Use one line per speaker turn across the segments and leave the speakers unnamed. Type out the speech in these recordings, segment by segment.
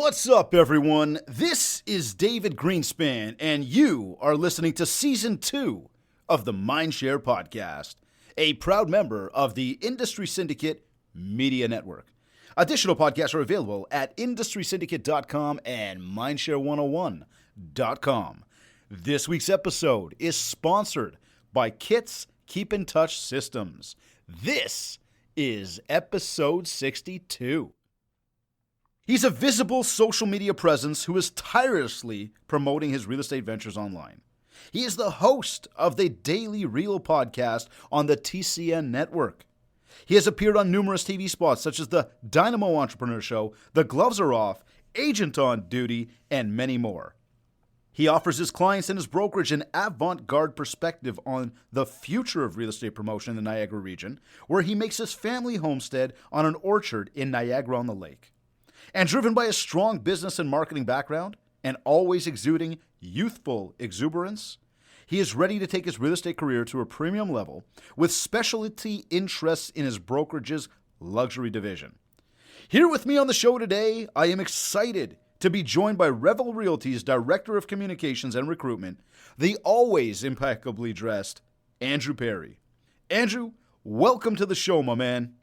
What's up, everyone? This is David Greenspan, and you are listening to Season 2 of the Mindshare Podcast, a proud member of the Industry Syndicate Media Network. Additional podcasts are available at industrysyndicate.com and mindshare101.com. This week's episode is sponsored by Kit's Keep in Touch Systems. This is episode 62. He's a visible social media presence who is tirelessly promoting his real estate ventures online. He is the host of the Daily Real podcast on the TCN network. He has appeared on numerous TV spots such as the Dynamo Entrepreneur Show, The Gloves Are Off, Agent on Duty, and many more. He offers his clients and his brokerage an avant-garde perspective on the future of real estate promotion in the Niagara region, where he makes his family homestead on an orchard in Niagara-on-the-Lake. And driven by a strong business and marketing background, and always exuding youthful exuberance, he is ready to take his real estate career to a premium level with specialty interests in his brokerage's luxury division. Here with me on the show today, I am excited to be joined by Revel Realty's Director of Communications and Recruitment, the always impeccably dressed Andrew Perrie. Andrew, welcome to the show, my man.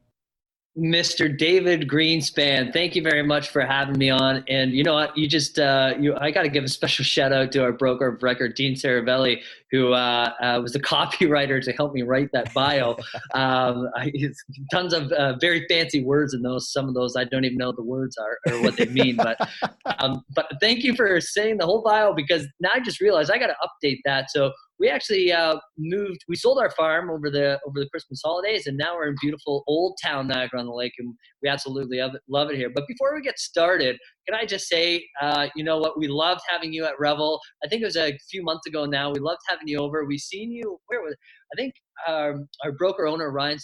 Mr. David Greenspan, thank you very much for having me on. And you know what? I got to give a special shout out to our broker of record, Dean Saravelli, who was the copywriter to help me write that bio. Tons of very fancy words in those. Some of those I don't even know what the words are or what they mean. But thank you for saying the whole bio, because now I just realized I got to update that. So we actually moved. We sold our farm over the Christmas holidays, and now we're in beautiful Old Town Niagara-on-the-Lake, and we absolutely love it here. But before we get started, can I just say, you know what? We loved having you at Revel. I think it was a few months ago now. We loved having you over. We seen you. Where was? I think our broker owner Ryan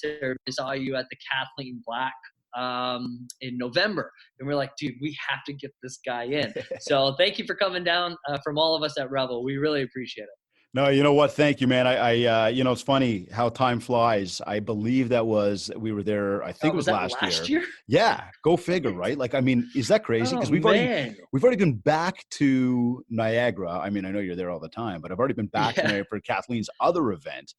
saw you at the Kathleen Black in November, and we're like, dude, we have to get this guy in. So thank you for coming down from all of us at Revel. We really appreciate it.
No, you know what? Thank you, man. I it's funny how time flies. I believe we were there. I think it was last year. Yeah, go figure, right? Like, I mean, is that crazy? Because we've already been back to Niagara. I mean, I know you're there all the time, but I've already been back to Niagara for Kathleen's other event.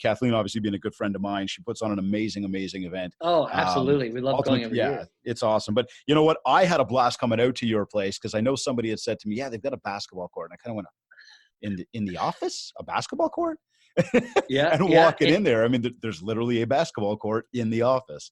Kathleen, obviously being a good friend of mine, she puts on an amazing event.
Oh, absolutely. We love going every year.
It's awesome. But you know what? I had a blast coming out to your place because I know somebody had said to me, yeah, they've got a basketball court. And I kind of went, in the office, a basketball court? Walking in there, I mean, there's literally a basketball court in the office.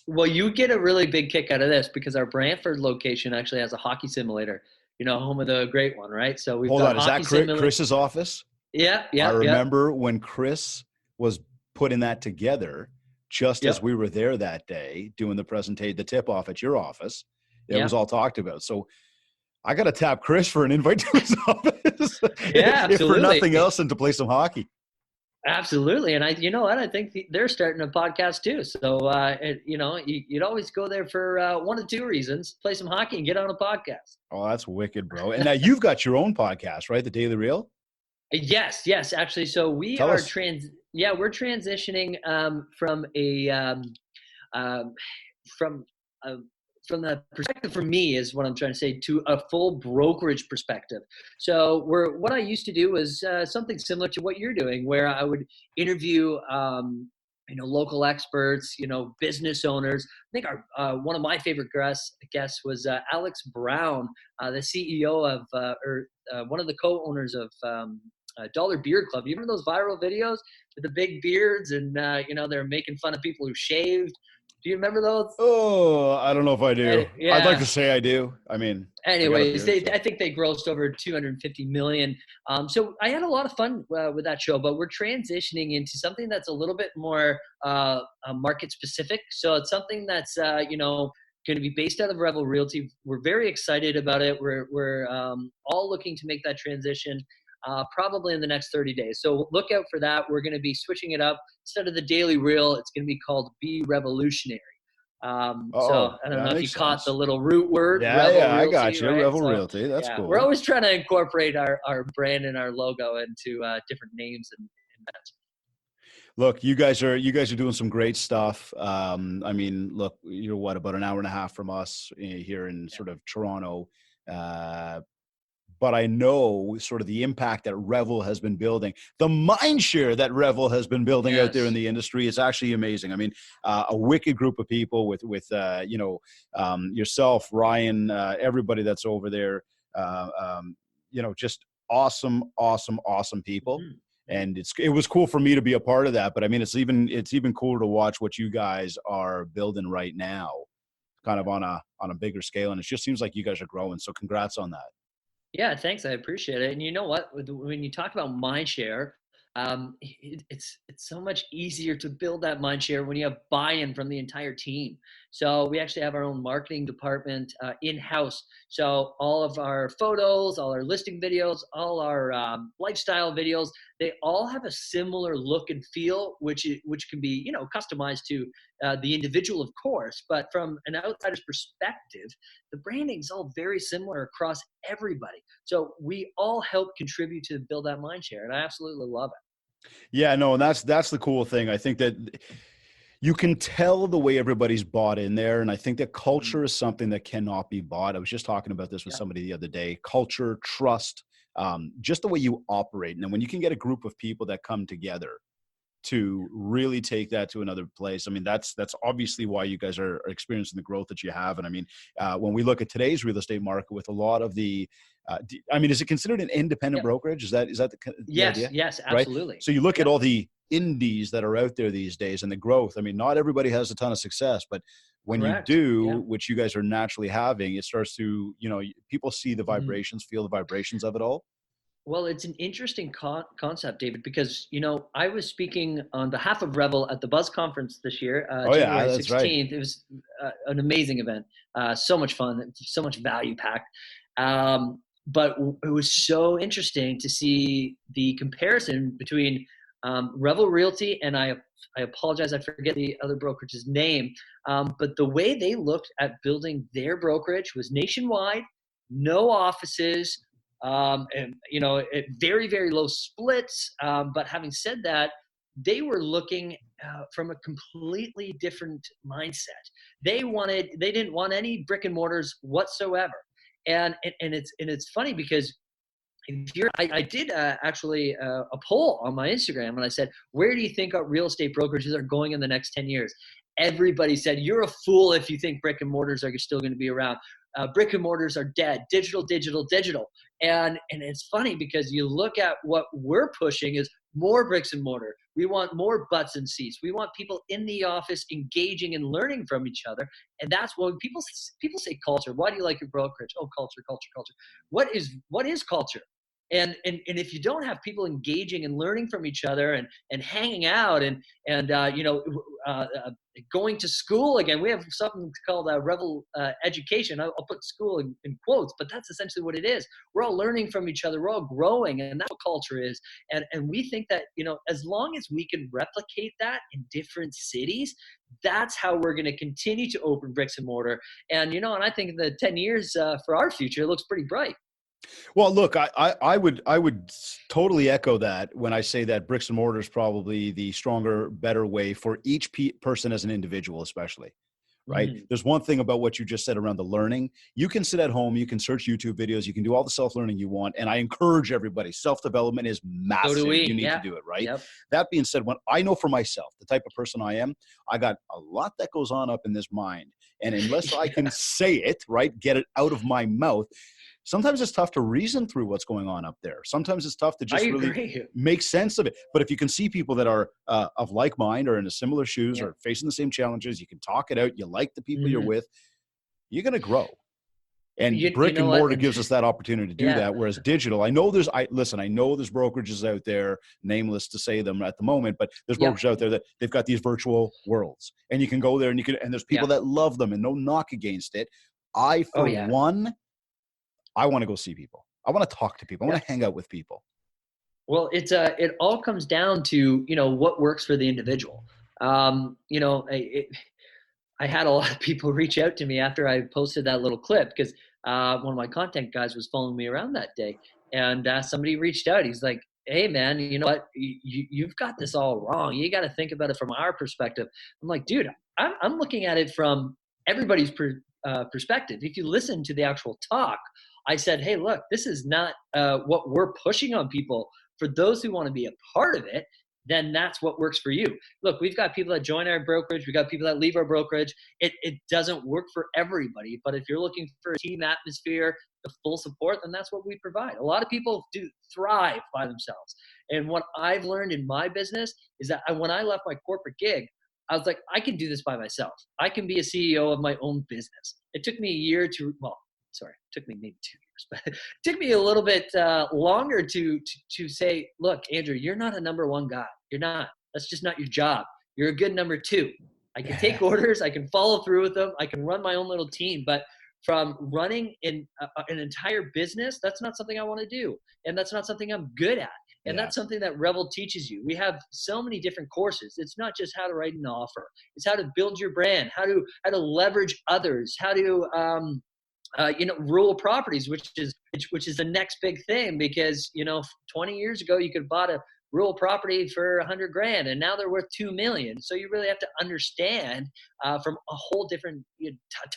Well, you get a really big kick out of this because our Brantford location actually has a hockey simulator, home of the great one, right? So we've got
is that Chris's office?
Yeah.
I remember when Chris was putting that together, just as we were there that day doing the presentation, the tip-off at your office. It was all talked about. So I got to tap Chris for an invite to his office.
Yeah,
if for nothing else than to play some hockey.
Absolutely. And you know what? I think they're starting a podcast too. So, you'd always go there for one of two reasons: play some hockey and get on a podcast.
Oh, that's wicked, bro. And now you've got your own podcast, right? The Daily Real?
Yes, actually. So we're transitioning from the perspective for me is what I'm trying to say, to a full brokerage perspective. So what I used to do was something similar to what you're doing, where I would interview, local experts, business owners. I think one of my favorite guests was Alex Brown, the CEO of, one of the co-owners of Dollar Beard Club. You remember those viral videos with the big beards and, they're making fun of people who shaved? Do you remember those?
Oh, I don't know if I do. I'd like to say I do. I mean,
anyways, I think they grossed over 250 million. So I had a lot of fun with that show, but we're transitioning into something that's a little bit more market specific. So it's something that's, going to be based out of Revel Realty. We're very excited about it. We're all looking to make that transition probably in the next 30 days. So look out for that. We're going to be switching it up. Instead of the Daily Reel, it's going to be called Be Revolutionary. So I don't know if you caught the little root word.
Yeah,
Realty,
I got you.
Right?
Revel Realty. That's cool.
We're always trying to incorporate our brand and our logo into different names and events.
Look, you guys are doing some great stuff. I mean, look, you're what, about an hour and a half from us here in
Yeah.
sort of Toronto. Uh, but I know sort of the impact that Revel has been building, the mind share that Revel has been building out there in
Yes.
the industry is actually amazing. I mean, a wicked group of people with yourself, Ryan, everybody that's over there, uh, um, just awesome, awesome, awesome people.
Mhm. Mhm.
And it was cool for me to be a part of that. But I mean, it's even cooler to watch what you guys are building right now, kind of on a bigger scale. And it just seems like you guys are growing. So congrats on that.
Yeah, thanks. I appreciate it. And you know what? When you talk about mind share, it's so much easier to build that mind share when you have buy-in from the entire team. So we actually have our own marketing department in house. So all of our photos, all our listing videos, all our lifestyle videos, they all have a similar look and feel, which can be customized to the individual, of course. But from an outsider's perspective, the branding is all very similar across everybody. So we all help contribute to build that mind share, and I absolutely love it.
Yeah, no, and that's the cool thing. I think that you can tell the way everybody's bought in there, and I think that
Mhm.
culture is something that cannot be bought. I was just talking about this with
Yeah.
somebody the other day. Culture, trust, just the way you operate, and then when you can get a group of people that come together to really take that to another place. I mean, that's obviously why you guys are experiencing the growth that you have. And I mean, when we look at today's real estate market with a lot of the, I mean, is it considered an independent
Yep.
brokerage? Is that the
Yes.
idea,
Yes.
right?
Absolutely.
So you look at
Yep.
all the indies that are out there these days and the growth. I mean, not everybody has a ton of success, but when you
Correct.
do,
Yeah.
which you guys are naturally having, it starts to, people see the
Mhm.
vibrations, feel the vibrations of it all.
Well, it's an interesting concept, David, because I was speaking on behalf of Revel at the Buzz Conference this year,
Oh yeah,
January
that's right.
16th. It was an amazing event, so much fun, so much value packed. But it was so interesting to see the comparison between Revel Realty and I apologize, I forget the other brokerage's name, but the way they looked at building their brokerage was nationwide, no offices, and at very very low splits. But having said that, they were looking from a completely different mindset. They didn't want any brick and mortars whatsoever. And it's funny because if you're, I did actually a poll on my Instagram, and I said, where do you think our real estate brokerages are going in the next 10 years? Everybody said, you're a fool if you think brick and mortars are still going to be around. Brick and mortars are dead. Digital, digital, digital. And it's funny because you look at what we're pushing is more bricks and mortar. We want more butts and seats. We want people in the office engaging and learning from each other. And that's when people say culture. Why do you like your brokerage? Oh, culture, culture, culture. What is culture? And if you don't have people engaging and learning from each other and hanging out and going to school again, we have something called Revel education. I'll put school in quotes, but that's essentially what it is. We're all learning from each other, we're all growing, and that's what culture is. And we think that as long as we can replicate that in different cities, that's how we're going to continue to open bricks and mortar. And I think in the 10 years for our future, it looks pretty bright.
Well, look, I would totally echo that when I say that bricks and mortar is probably the stronger, better way for each person as an individual, especially. Right.
Mhm.
There's one thing about what you just said around the learning. You can sit at home, you can search YouTube videos, you can do all the self learning you want. And I encourage everybody, self development is
So do
massive. You
we.
need to
Yeah.
do it. Right.
Yep.
That being said, when I know for myself, the type of person I am, I got a lot that goes on up in this mind. And unless I can
Yeah.
say it, right, get it out of my mouth, sometimes it's tough to reason through what's going on up there. Sometimes it's tough to
I
just really
agree.
make sense of it. But if you can see people that are of like mind or in a similar shoes
Yeah.
or facing the same challenges, you can talk it out. You like the people you're
Mhm.
with, you're going to grow. And
You
brick
know
and
what?
mortar
And
gives us that opportunity to do
yeah.
that. Whereas digital, I know there's brokerages out there, nameless to say them at the moment, but there's
Yep.
brokerages out there that they've got these virtual worlds, and you can go there and and there's people
Yeah.
that love them, and no knock against it. I,
Oh
for
yeah.
one, I want to go see people. I want to talk to people. I
Yeah.
want to hang out with people.
Well, it all comes down to what works for the individual. I had a lot of people reach out to me after I posted that little clip because one of my content guys was following me around that day, and somebody reached out. He's like, hey man, you know what? You've got this all wrong. You got to think about it from our perspective. I'm like, dude, I'm looking at it from everybody's perspective. If you listen to the actual talk, I said, hey, look, this is not what we're pushing on people. For those who want to be a part of it, then that's what works for you. Look, we've got people that join our brokerage. We've got people that leave our brokerage. It doesn't work for everybody. But if you're looking for a team atmosphere, the full support, then that's what we provide. A lot of people do thrive by themselves. And what I've learned in my business is that when I left my corporate gig, I was like, I can do this by myself. I can be a CEO of my own business. It took me a year to, well, sorry, it took me maybe 2 years, but it took me a little bit longer to say, look, Andrew, you're not a number one guy. You're not. That's just not your job. You're a good number two. I can take orders. I can follow through with them. I can run my own little team. But from running an entire business, that's not something I want to do. And that's not something I'm good at. And that's something that Revel teaches you. We have so many different courses. It's not just how to write an offer. It's how to build your brand, how to leverage others, how to rural properties, which is the next big thing, because 20 years ago you could have bought a rural property for 100 grand and now they're worth 2 million. So you really have to understand from a whole different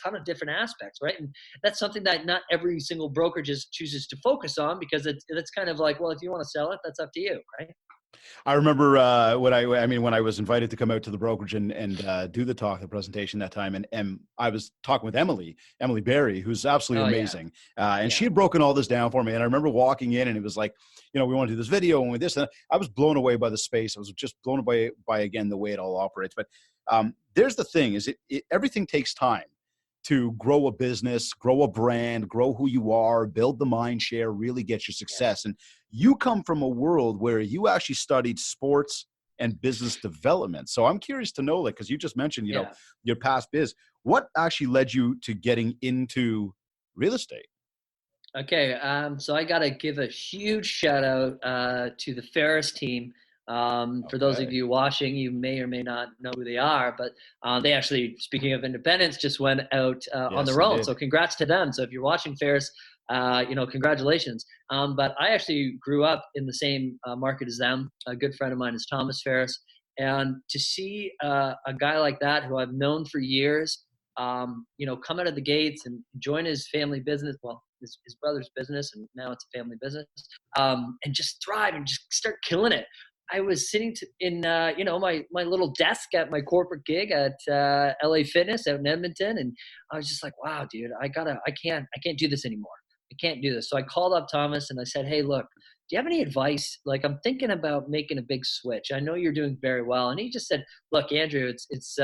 ton of different aspects, right? And that's something that not every single broker just chooses to focus on, because it's kind of like, well, if you want to sell it, that's up to you, right?
I remember when I was invited to come out to the brokerage and do the presentation that time, and I was talking with Emily Perrie, who's absolutely amazing, and she had broken all this down for me. And I remember walking in, and it was like, we want to do this video and with this, and I was blown away by the space. I was just blown away by again the way it all operates. But there's the thing: is everything takes time to grow a business, grow a brand, grow who you are, build the mind share, really get your success. And you come from a world where you actually studied sports and business development. So I'm curious to know, like, because you just mentioned, your past biz, what actually led you to getting into real estate?
Okay, so I got to give a huge shout out to the Ferris team. For those of you watching, you may or may not know who they are, but they actually, speaking of independence, just went out on their own. So congrats to them. So if you're watching Ferris, congratulations. But I actually grew up in the same market as them. A good friend of mine is Thomas Ferris. And to see a guy like that who I've known for years, come out of the gates and join his family business, well, his brother's business, and now it's a family business, and just thrive and just start killing it. I was sitting in my little desk at my corporate gig at LA Fitness out in Edmonton, and I was just like, wow, dude, I can't do this anymore. I can't do this. So I called up Thomas and I said, hey, look, do you have any advice? Like, I'm thinking about making a big switch. I know you're doing very well. And he just said, look, Andrew, it's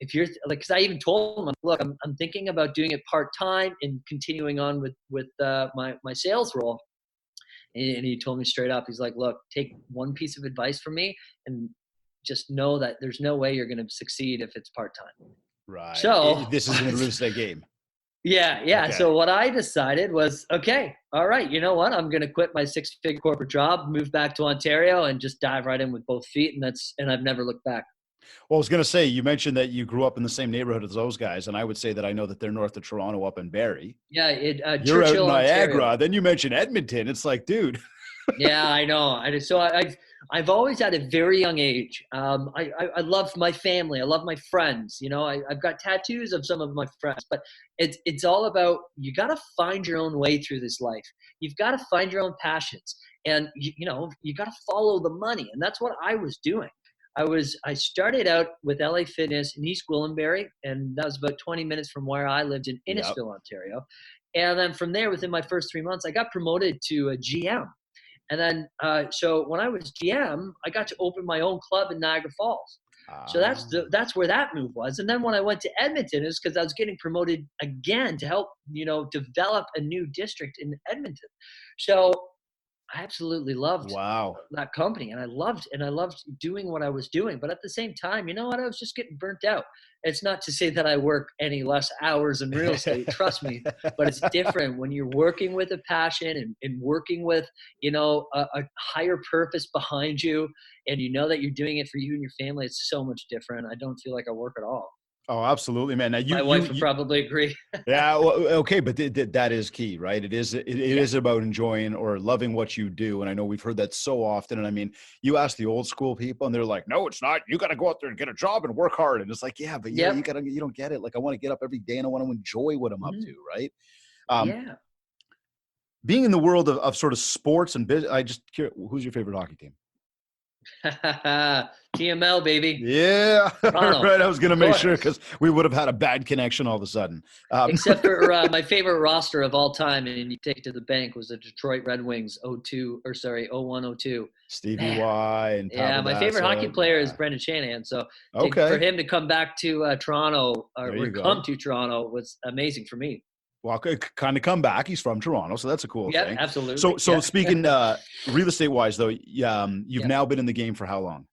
if you're like, because I even told him, look, I'm thinking about doing it part-time and continuing on with my sales role. And he told me straight up, he's like, look, take one piece of advice from me and just know that there's no way you're going to succeed if it's part-time.
Right.
So
this isn't a real estate game.
Yeah. Okay. So what I decided was, okay, all right, you know what? I'm going to quit my 6-figure corporate job, move back to Ontario, and just dive right in with both feet. And I've never looked back.
Well, I was going to say, you mentioned that you grew up in the same neighborhood as those guys, and I would say that I know that they're north of Toronto, up in Barrie.
Yeah,
you're
Churchill,
out in Niagara.
Ontario.
Then you mentioned Edmonton. It's like, dude.
Yeah, I know. I've always at a very young age. I love my family. I love my friends. I've got tattoos of some of my friends, but it's all about, you got to find your own way through this life. You've got to find your own passions, and you got to follow the money, and that's what I was doing. I started out with LA Fitness in East Gwillimbury, and that was about 20 minutes from where I lived in Innisfil, Ontario. And then from there, within my first 3 months, I got promoted to a GM. And then, so when I was GM, I got to open my own club in Niagara Falls. So that's where that move was. And then when I went to Edmonton, it was because I was getting promoted again to help, develop a new district in Edmonton. So I absolutely loved that company, and I loved doing what I was doing. But at the same time, you know what? I was just getting burnt out. It's not to say that I work any less hours in real estate, trust me, but it's different when you're working with a passion and working with, a higher purpose behind you, and you know that you're doing it for you and your family. It's so much different. I don't feel like I work at all.
Oh, absolutely, man. Now
My wife would probably agree.
yeah, well, okay, but that is key, right? It
Yeah.
is about enjoying or loving what you do, and I know we've heard that so often. And I mean, you ask the old school people, and they're like, "No, it's not. You got to go out there and get a job and work hard." And it's like, yeah, but
Yep.
you don't get it. Like, I want to get up every day and I want to enjoy what I'm up to,
Mhm.
right? Um,
Yeah.
being in the world of sort of sports and business, who's your favorite hockey team?
TML, baby.
Yeah,
Toronto,
right. I was going to
of
make sure
course.
because we would have had a bad connection all of a sudden.
Except for my favorite roster of all time, and you take it to the bank, was the Detroit Red Wings 02, or sorry, 0102.
Stevie
Man,
Y and
yeah,
Pavel
my favorite hockey
Datsyuk.
player is
Yeah.
Brendan Shanahan. So for
Okay.
him to come back to Toronto
There
or
you
come
go.
to Toronto was amazing for me.
Well, kind of come back. He's from Toronto, so that's a cool
Yep,
thing. So,
absolutely.
so
Yeah.
speaking real estate wise, though, you've
Yep.
now been in the game for how long?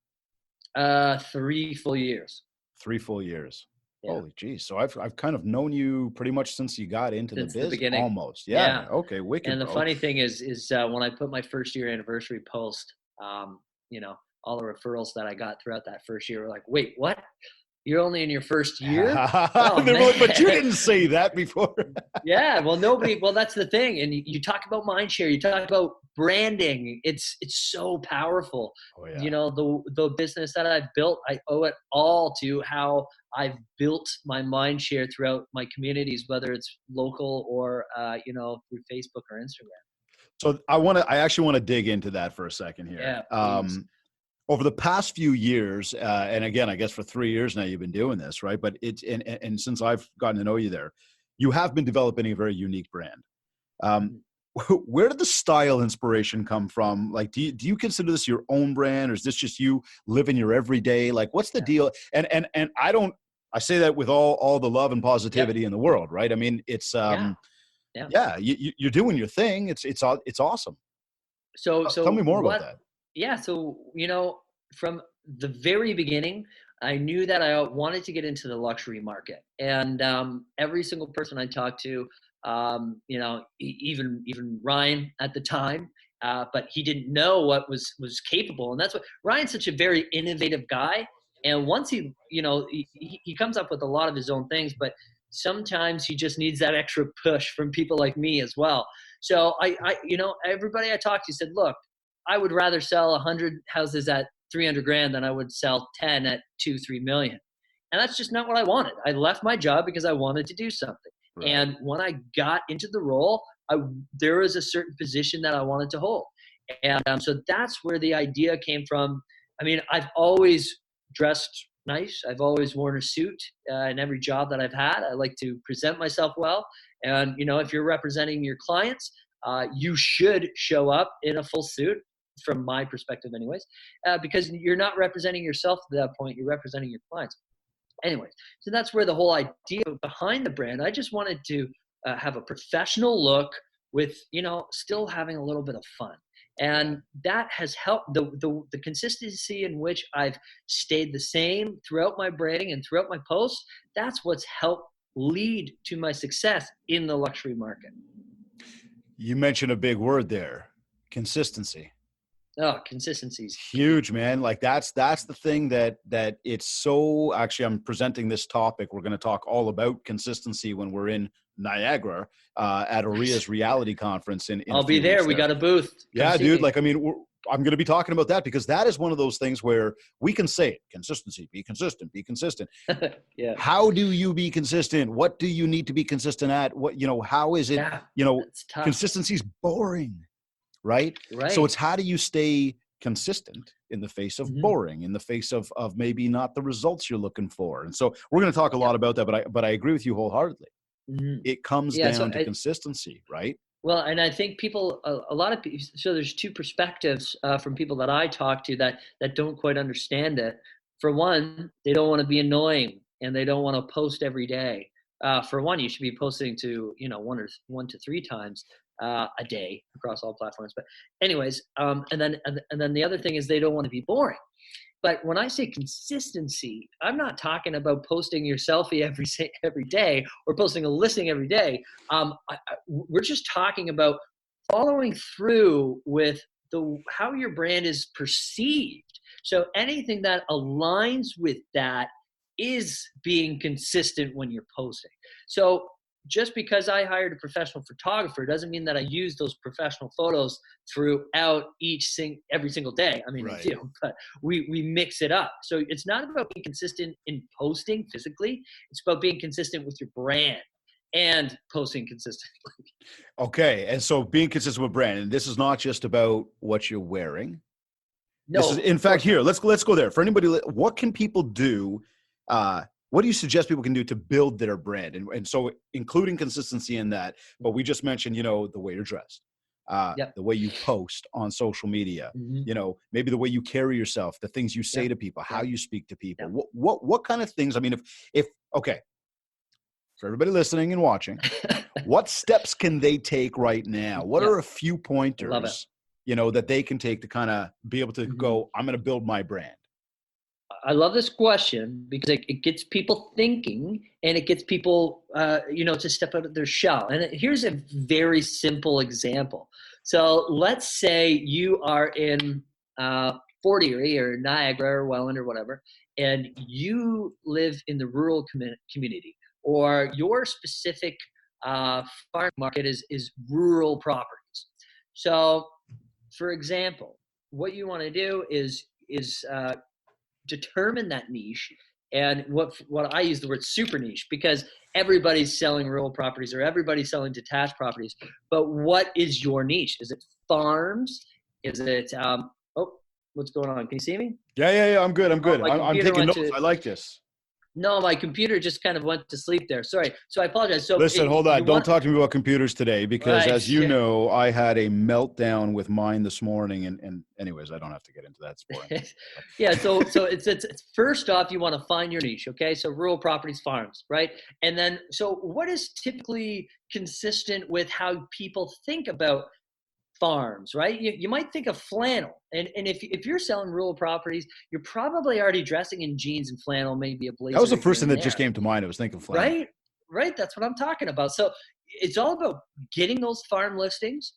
3 full years.
3 full years.
Yeah,
Holy geez! So I've kind of known you pretty much since you got into the
since the
biz,
beginning.
almost. Yeah.
Yeah.
Man. Okay. Wicked,
And the
bro.
funny thing is when I put my first year anniversary post, um, you know, all the referrals that I got throughout that first year were like, "Wait, what? You're only in your first year? Oh
They were like, but you
man."
didn't say that before.
Yeah, well, that's the thing. And you talk about mind share, you talk about branding. It's so powerful.
Oh yeah.
You know, the business that I've built, I owe it all to how I've built my mind share throughout my communities, whether it's local or through Facebook or Instagram.
So I actually want to dig into that for a second here.
Yeah, please.
Over the past few years, and again, I guess for 3 years now you've been doing this, right? But and since I've gotten to know you there, you have been developing a very unique brand. Um,
Mhm.
where did the style inspiration come from? Like, do you consider this your own brand, or is this just you living your everyday? Like, what's the
Yeah.
deal? And I say that with all the love and
Yep.
positivity in the world, right? I mean, it's
Yeah. Yeah.
yeah, you're doing your thing. It's awesome.
So
Tell me
so
more about
what
that.
yeah, so from the very beginning, I knew that I wanted to get into the luxury market. And every single person I talked to, even Ryan at the time, but he didn't know what was capable. And that's what Ryan's such a very innovative guy. And once he comes up with a lot of his own things, but sometimes he just needs that extra push from people like me as well. So everybody I talked to said, look, I would rather sell 100 houses at 300 grand than I would sell 10 at 2, 3 million. And that's just not what I wanted. I left my job because I wanted to do something.
Right.
And when I got into the role, there was a certain position that I wanted to hold. And so that's where the idea came from. I mean, I've always dressed nice. I've always worn a suit in every job that I've had. I like to present myself well. And, if you're representing your clients, you should show up in a full suit from my perspective anyways, because you're not representing yourself at that point, you're representing your clients. Anyways, so that's where the whole idea behind the brand, I just wanted to have a professional look with, still having a little bit of fun.
Yeah.
And that has helped the consistency in which I've stayed the same throughout my branding and throughout my posts. That's what's helped lead to my success in the luxury market.
You mentioned a big word there, consistency.
Oh, consistency is key.
Huge, man. Like that's the thing that it's so actually I'm presenting this topic. We're going to talk all about consistency when we're in Niagara at Aria's reality conference in a
I'll be
few
there.
weeks
We
there.
got a booth. Come
Yeah,
see
dude.
me.
Like, I mean, I'm going to be talking about that because that is one of those things where we can say it, consistency, be consistent, be consistent.
Yeah.
How do you be consistent? What do you need to be consistent at? How is it,
Yeah. That's tough.
consistency is boring, right? So
Right.
it's how do you stay consistent in the face of
Hmm.
boring, in the face of maybe not the results you're looking for. And so we're going to talk a
Yep.
lot about that, but I agree with you wholeheartedly.
Hmm.
It comes
Yeah.
down to consistency, right?
Well, and I think people, a lot of people, so there's two perspectives from people that I talk to that don't quite understand it. For one, they don't want to be annoying and they don't want to post every day. For one, you should be posting to, 1 to 3 times a day across all platforms. But anyways, and then the other thing is they don't want to be boring. But when I say consistency, I'm not talking about posting your selfie every day or posting a listing every day. We're just talking about following through with the how your brand is perceived. So anything that aligns with that is being consistent when you're posting. So just because I hired a professional photographer doesn't mean that I use those professional photos throughout every single day. I mean, I
Right.
do, but we mix it up. So it's not about being consistent in posting physically. It's about being consistent with your brand and posting consistently.
Okay. And so being consistent with brand, and this is not just about what you're wearing. This is,
No,
in
of
fact,
course not.
here, let's go there. For anybody, what can people do? What do you suggest people can do to build their brand? And so including consistency in that, but we just mentioned, the way you're dressed,
Yep.
the way you post on social media,
Mm-hmm.
maybe the way you carry yourself, the things you say
Yep.
to people, how
Yep.
you speak to people.
Yep.
What kind of things? I mean, if okay, for everybody listening and watching, what steps can they take right now? What
Yep.
are a few
I love it.
pointers, that they can take to kind of be able to
Mhm.
go, I'm going to build my brand?
I love this question because it gets people thinking and it gets people, to step out of their shell. And here's a very simple example. So let's say you are in Fort Erie or Niagara or Welland or whatever, and you live in the rural community, or your specific farm market is rural properties. So, for example, what you want to do is determine that niche. And what I use the word super niche because everybody's selling rural properties or everybody's selling detached properties. But what is your niche? Is it farms? Is it oh, what's going on? Can you see me?
Yeah. I'm good. I'm
Oh,
good.
my
I'm
computer
taking
went
notes.
to
I like this.
no, my computer just kind of went to sleep there. Sorry. So I apologize. So
Listen, hold
you
on. Don't
want
talk to me about computers today because,
right?
as you know, I had a meltdown with mine this morning. And anyways, I don't have to get into that. It's boring.
Yeah, so it's first off you want to find your niche, okay? So rural properties, farms, right? And then so what is typically consistent with how people think about farms, right? You might think of flannel, and if you're selling rural properties, you're probably already dressing in jeans and flannel, maybe a
That was the
blazer
first
here
thing
and
that just
there,
came to mind. I was thinking flannel.
right? Right, that's what I'm talking about. So it's all about getting those farm listings,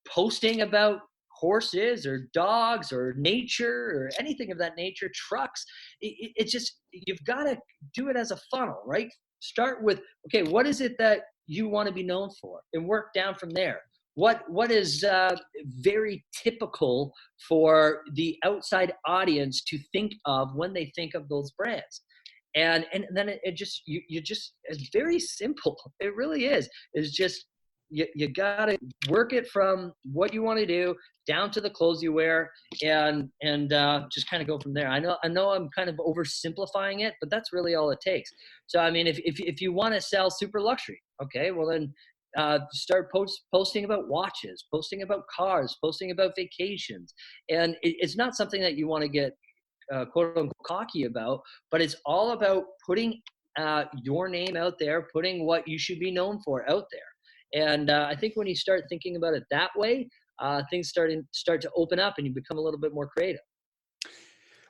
posting about horses or dogs or nature or anything of that nature, trucks. It's just, you've got to do it as a funnel, right? Start with, okay, what is it that you want to be known for and work down from there. What is very typical for the outside audience to think of when they think of those brands? And then it just, you just, it's very simple. It really is. It's just, you got to work it from what you want to do down to the clothes you wear, and just kind of go from there. I know I'm kind of oversimplifying it, but that's really all it takes. So I mean, if you want to sell super luxury, okay, well then start posting about watches, posting about cars, posting about vacations. And it's not something that you want to get quote unquote cocky about, but it's all about putting your name out there, putting what you should be known for out there. And I think when you start thinking about it that way, things start to open up, and you become a little bit more creative.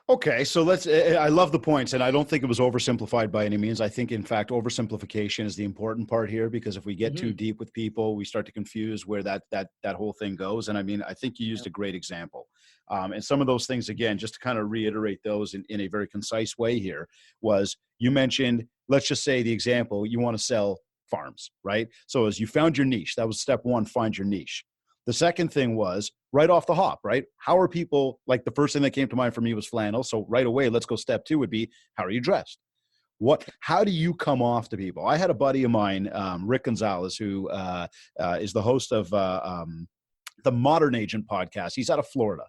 Okay, so I love the points, and I don't think it was oversimplified by any means. I think, in fact, oversimplification is the important part here, because if we get too
Mm-hmm.
deep with people, we start to confuse where that whole thing goes. And I mean, I think you used
Yep.
a great example. And some of those things, again, just to kind of reiterate those in a very concise way here, was you mentioned, let's just say the example, you want to sell farms, right? So as you found your niche, that was step one, find your niche. The second thing was right off the hop, right? How are people, like the first thing that came to mind for me was flannel. So right away, let's go step two would be, how are you dressed? How do you come off to people? I had a buddy of mine, Rick Gonzalez, who is the host of the Modern Agent podcast. He's out of Florida,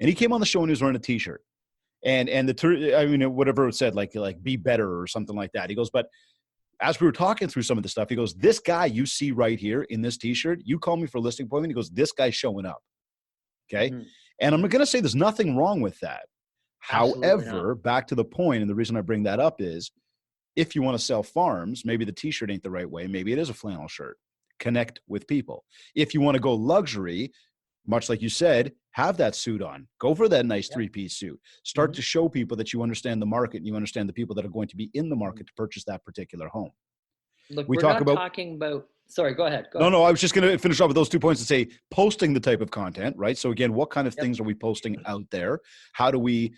and he came on the show and he was wearing a t-shirt. I mean, whatever it said, like be better or something like that. He goes, but as we were talking through some of the stuff, he goes, this guy you see right here in this t-shirt, you call me for a listing appointment. He goes, this guy's showing up. Okay.
Mm-hmm.
And I'm going to say there's nothing wrong with that.
Absolutely not.
However, back to the point, and the reason I bring that up is, if you want to sell farms, maybe the t-shirt ain't the right way. Maybe it is a flannel shirt. Connect with people. If you want to go luxury, much like you said, have that suit on. Go for that nice
Yep.
three-piece suit. Start
Mm-hmm.
to show people that you understand the market and you understand the people that are going to be in the market to purchase that particular home.
Look,
We
we're
talk
not
about
talking about. Sorry, go ahead. Go
No,
ahead.
no, I was just going to finish off with those 2 points and say posting the type of content, right? So again, what kind of
Yep.
things are we posting out there? How do we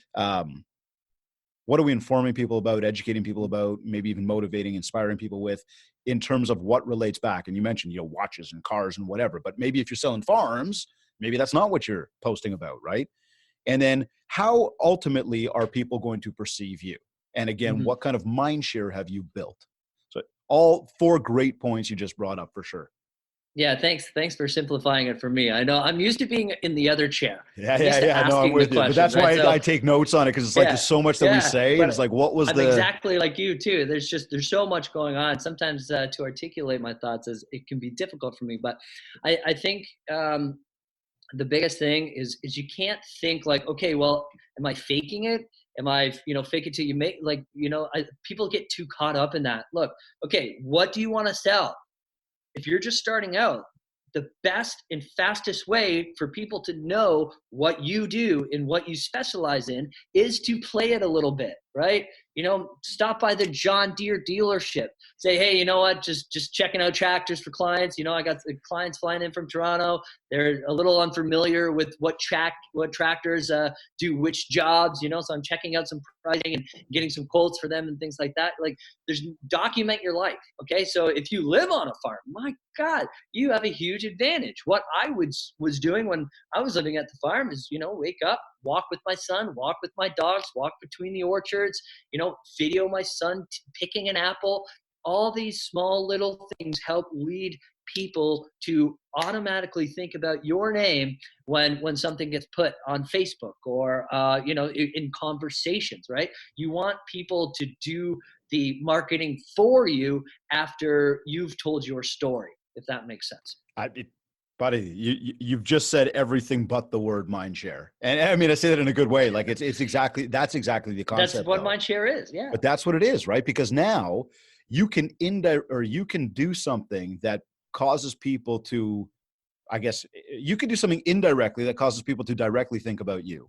what are we informing people about, educating people about, maybe even motivating, inspiring people with in terms of what relates back? And you mentioned, watches and cars and whatever, but maybe if you're selling farms, maybe that's not what you're posting about, right? And then how ultimately are people going to perceive you? And again,
Mhm.
what kind of mind share have you built? So all four great points you just brought up for sure.
Yeah, thanks for simplifying it for me. I know I'm used to being in the other chair.
Yeah,
I'm
yeah,
used to
yeah. No, I'm
asking the
with you. But
questions,
that's
right?
why I
So
take notes on it, because it's like there's
yeah,
so much that we
yeah,
say. And it's
but
like, what was
I'm
the.
exactly like you too. There's so much going on. Sometimes to articulate my thoughts is it can be difficult for me. But I think the biggest thing is you can't think like, okay, well, am I faking it? Am I, fake it till you make, like, people get too caught up in that. Look, okay, what do you want to sell? If you're just starting out, the best and fastest way for people to know what you do and what you specialize in is to play it a little bit, right? Stop by the John Deere dealership. Say, hey, you know what? Just checking out tractors for clients. I got the clients flying in from Toronto. They're a little unfamiliar with what tractors do which jobs. So I'm checking out some pricing and getting some quotes for them and things like that. Like, document your life. Okay, so if you live on a farm, my God, you have a huge advantage. What I was doing when I was living at the farm is, wake up, walk with my son, walk with my dogs, walk between the orchards, video my son picking an apple. All these small little things help lead people to automatically think about your name when something gets put on Facebook or in conversations, right? You want people to do the marketing for you after you've told your story, if that makes sense.
Buddy, you've just said everything but the word mind share. And I mean, I say that in a good way. Like it's exactly, that's exactly the
That's
concept
what
though.
mindshare is. Yeah.
But that's what it is, right? Because now you can you can do something that causes people to, I guess you can do something indirectly that causes people to directly think about you,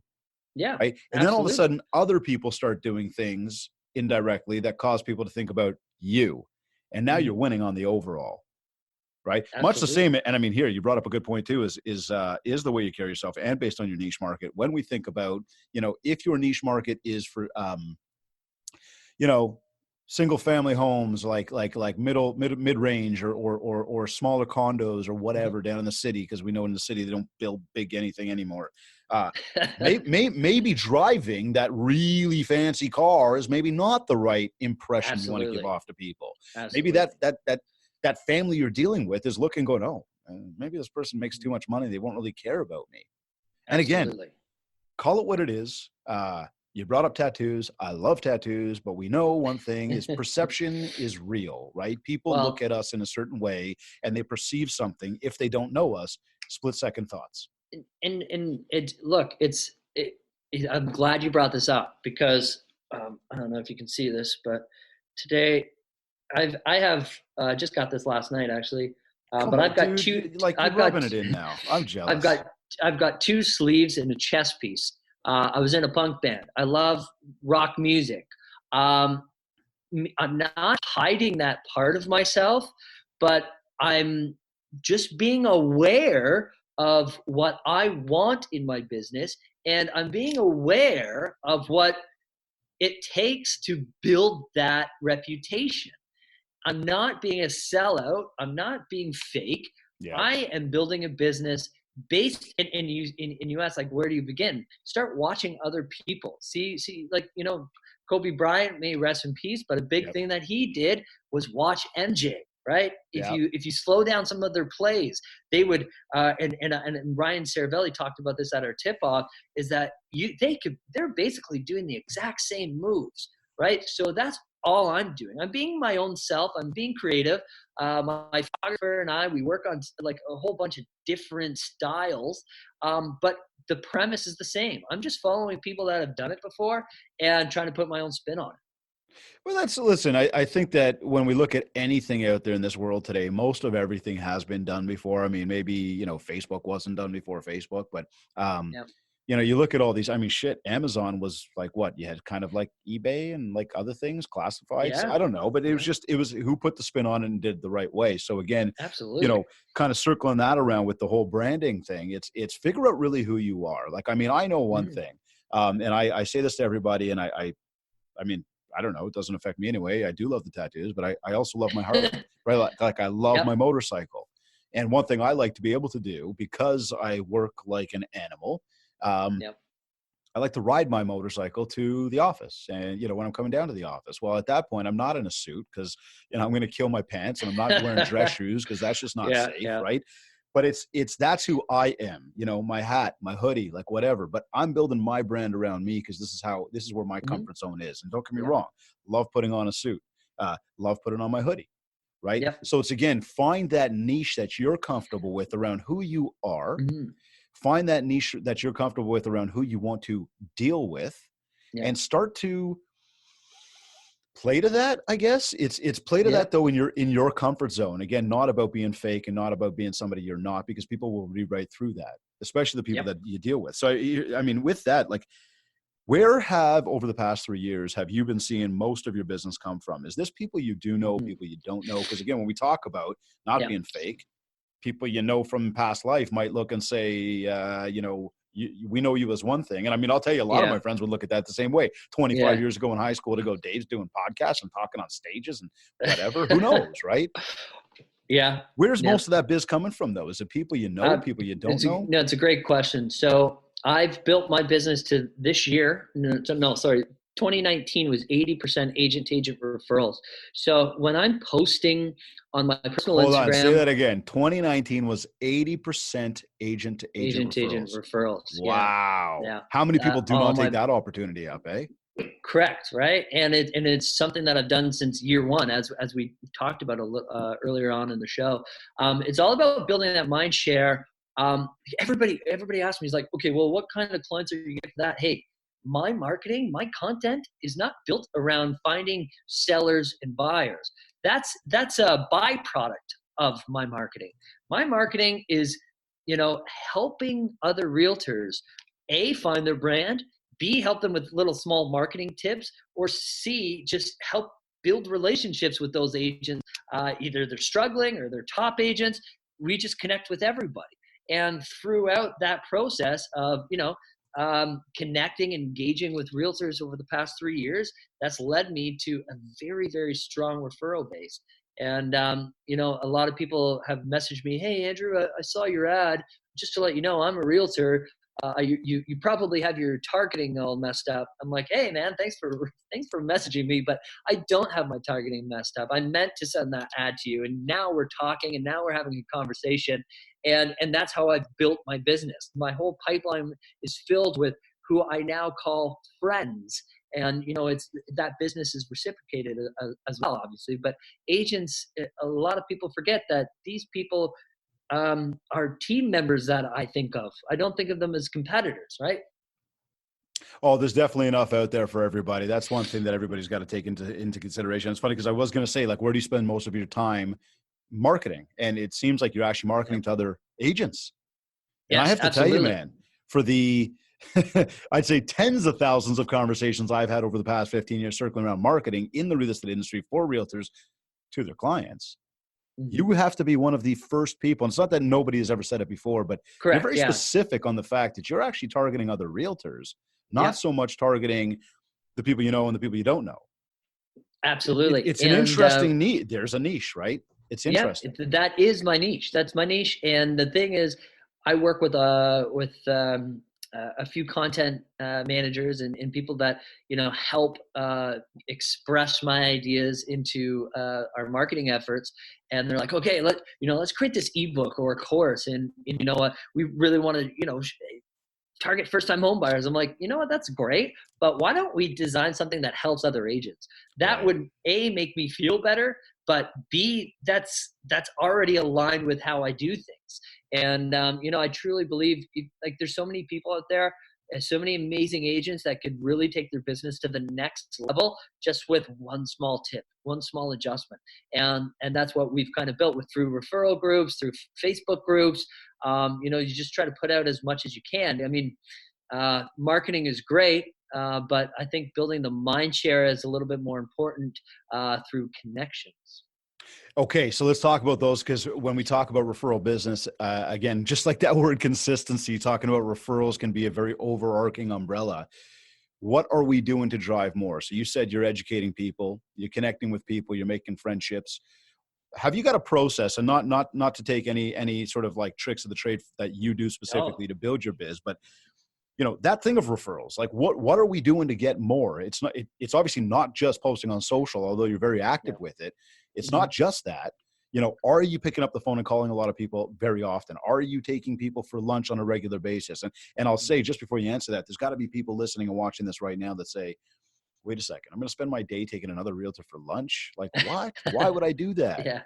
Yeah,
right? And then all of a
absolutely.
sudden other people start doing things indirectly that cause people to think about you. And now you're
Mhm.
winning on the overall, right? Much the
Absolutely.
same. And I mean, here you brought up a good point too. Is the way you carry yourself and based on your niche market. When we think about, if your niche market is for, you know, single family homes, like mid range or smaller condos or whatever down in the city, because we know in the city they don't build big anything anymore. Uh, maybe driving that really fancy car is maybe not the right impression you want to give
Absolutely.
off to people. Maybe
Absolutely.
that family you're dealing with is looking, going, oh, maybe this person makes too much money. They won't really care about me. And again,
Absolutely.
call it what it is. You brought up tattoos. I love tattoos, but we know one thing is perception is real, right? People look
Well,
at us in a certain way and they perceive something. If they don't know us, split second thoughts.
and it look, I'm glad you brought this up because I don't know if you can see this, but today I have just got this last night actually,
Come
but
on, dude. Like you're
I've got
rubbing it in now. I'm
I've
jealous.
got I've got two sleeves and a chest piece. I was in a punk band. I love rock music. Um, I'm not hiding that part of myself, but I'm just being aware of what I want in my business, and I'm being aware of what it takes to build that reputation. I'm not being a sellout. I'm not being fake.
Yeah.
I am building a business based and you ask like where do you begin? Start watching other people. See like Kobe Bryant, may rest in peace, but a big
Yep.
thing that he did was watch MJ. Right? If
Yeah.
you slow down some of their plays, they would and Ryan Cervelli talked about this at our tip off is that they're basically doing the exact same moves, right? So that's all I'm doing. I'm being my own self. I'm being creative. My photographer and I, we work on like a whole bunch of different styles, but the premise is the same. I'm just following people that have done it before and trying to put my own spin on it.
Well, listen, I think that when we look at anything out there in this world today, most of everything has been done before. I mean, maybe, Facebook wasn't done before Facebook, but, um,
Yeah.
you look at all these, I mean, shit, Amazon was like what you had kind of like eBay and like other things, classifieds. I
Yeah.
don't know, but
Yeah.
it was who put the spin on it and did it the right way. So again,
Absolutely.
kind of circling that around with the whole branding thing, it's figure out really who you are. Like, I mean, I know one
Mhm.
thing, and I say this to everybody, and I mean, I don't know. It doesn't affect me anyway. I do love the tattoos, but I also love my Harley, right? Like I love
Yep.
my motorcycle. And one thing I like to be able to do, because I work like an animal, um,
Yep.
I like to ride my motorcycle to the office. And, when I'm coming down to the office, well, at that point, I'm not in a suit because, I'm going to kill my pants, and I'm not wearing dress shoes because that's just not
Yeah.
safe.
Yeah.
Right. But that's who I am, my hat, my hoodie, like whatever. But I'm building my brand around me because this is where my
Mhm.
comfort zone is. And don't get me
Yep.
wrong, love putting on a suit, love putting on my hoodie. Right.
Yep.
So it's, again, find that niche that you're comfortable with around who you are.
Mhm.
Find that niche that you're comfortable with around who you want to deal with,
Yep.
and start to play to that. I guess it's play to that,
Yep.
though, in your comfort zone. Again, not about being fake and not about being somebody you're not, because people will read right through that, especially the people
Yep.
that you deal with. So I mean, with that, like, where have, over the past 3 years, have you been seeing most of your business come from? Is this people you do know,
Mhm.
people you don't know? Because, again, when we talk about not
Yep.
being fake, people from past life might look and say, we know you as one thing. And I mean, I'll tell you, a lot of my
Yeah.
friends would look at that the same way. 25
Yeah.
years ago in high school, to go, Dave's doing podcasts and talking on stages and whatever. Who knows, right?
Yeah.
Where's
Yeah.
most of that biz coming from, though? Is it people you know, people you don't know?
It's a great question. So I've built my business to this year. No, sorry. 2019 was 80% agent to agent referrals. So when I'm posting on my personal
Hold on, say
Instagram,
that again. 2019 was 80% agent to agent
agent to agent
referrals.
referrals. Yeah.
Wow.
Yeah.
How many people do
All
not take
my
that opportunity up, eh?
Correct, right? And it's something that I've done since year one, as we talked about earlier on in the show. It's all about building that mind share. Everybody asks me, is like, okay, well, what kind of clients are you getting for that? Hey, my marketing, my content is not built around finding sellers and buyers. That's a byproduct of my marketing. My marketing is, helping other realtors find their brand, B, help them with little small marketing tips, or C, just help build relationships with those agents. Either they're struggling or they're top agents. We just connect with everybody. And throughout that process of, connecting and engaging with realtors over the past 3 years, that's led me to a very, very strong referral base. And, a lot of people have messaged me, hey, Andrew, I saw your ad. Just to let you know, I'm a realtor. You probably have your targeting all messed up. I'm like, hey man, thanks for messaging me, but I don't have my targeting messed up. I meant to send that ad to you, and now we're talking, and now we're having a conversation, and that's how I've built my business. My whole pipeline is filled with who I now call friends, and it's that business is reciprocated as well, obviously. But agents, a lot of people forget that these people are team members that I think of. I don't think of them as competitors, right?
Oh, there's definitely enough out there for everybody. That's one thing that everybody's got to take into consideration. It's funny because I was going to say, like, where do you spend most of your time marketing? And it seems like you're actually
Yeah.
marketing to other agents. And I
Yes,
have to tell you,
absolutely.
man, for the I'd say tens of thousands of conversations I've had over the past 15 years circling around marketing in the real estate industry for realtors to their clients,
Hmm.
you have to be one of the first people. And it's not that nobody has ever said it before, but you're
Correct.
very
Yeah.
specific on the fact that you're actually targeting other realtors, not
Yep.
so much targeting the people you know and the people you don't know.
Absolutely.
It's an
And
interesting need. There's a niche, right? It's
yeah,
interesting.
that is my niche. That's my niche. And the thing is, I work with a few content managers and people that help express my ideas into our marketing efforts. And they're like, okay, let's create this ebook or a course, and we really want to target first time home buyers. I'm like, you know what, that's great, but why don't we design something that helps other agents? That
Right.
would A, make me feel better, but B, that's already aligned with how I do things. And I truly believe, like, there's so many people out there and so many amazing agents that could really take their business to the next level just with one small tip, one small adjustment. And that's what we've kind of built through referral groups, through Facebook groups. You just try to put out as much as you can. I mean, marketing is great, but I think building the mind share is a little bit more important through connections.
Okay, so let's talk about those, because when we talk about referral business, again, just like that word consistency, talking about referrals can be a very overarching umbrella. what are we doing to drive more? So you said you're educating people, you're connecting with people, you're making friendships. Have you got a process, and not to take any sort of like tricks of the trade that you do
Oh,
specifically to build your biz, but that thing of referrals, like what are we doing to get more? It's obviously not just posting on social, although you're very active
yeah.
with it. It's
Hmm.
not just that. Are you picking up the phone and calling a lot of people very often? Are you taking people for lunch on a regular basis? And I'll say, just before you answer that, there's got to be people listening and watching this right now that say, wait a second, I'm going to spend my day taking another realtor for lunch. Like, what? Why would I do that?
Yeah.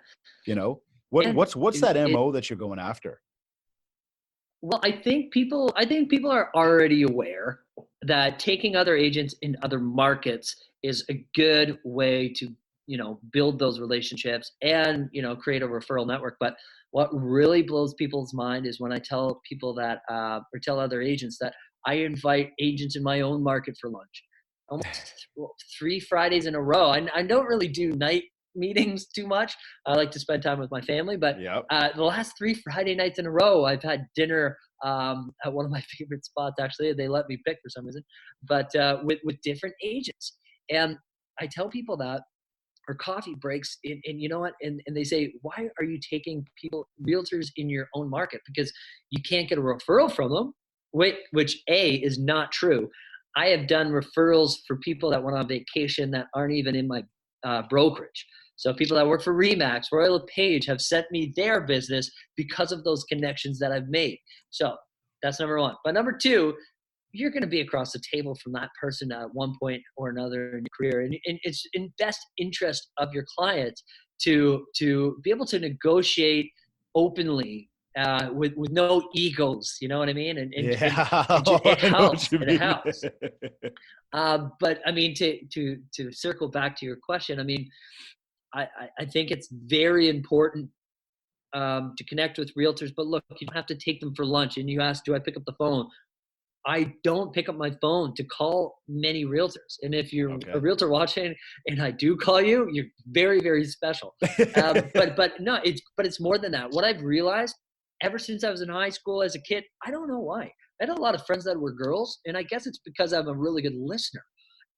You know, what
And
what's that MO that you're going after?
well, I think people are already aware that taking other agents in other markets is a good way to, build those relationships and, create a referral network. But what really blows people's mind is when I tell people that, or tell other agents that I invite agents in my own market for lunch. Almost 3 Fridays in a row. I don't really do night meetings too much. I like to spend time with my family, but
Yep.
the last 3 Friday nights in a row, I've had dinner at one of my favorite spots. Actually, they let me pick for some reason, but with different agents, and I tell people that, or coffee breaks, and you know what? And they say, why are you taking people, realtors, in your own market? Because you can't get a referral from them. Which A is not true. I have done referrals for people that went on vacation that aren't even in my brokerage. So people that work for Remax, Royal LePage have sent me their business because of those connections that I've made. So that's number one. But number two, you're going to be across the table from that person at one point or another in your career, and it's in best interest of your client to be able to negotiate openly, with no egos. You know what I mean? And
Yeah,
it
I know what
helps.
you
It
mean.
helps. But I mean, to circle back to your question, I mean, I think it's very important, to connect with realtors. But look, you don't have to take them for lunch. And you ask, do I pick up the phone? I don't pick up my phone to call many realtors. And if you're a
Okay.
realtor watching and I do call you, you're very, very special. But no, it's more than that. What I've realized ever since I was in high school as a kid, I don't know why. I had a lot of friends that were girls, and I guess it's because I'm a really good listener.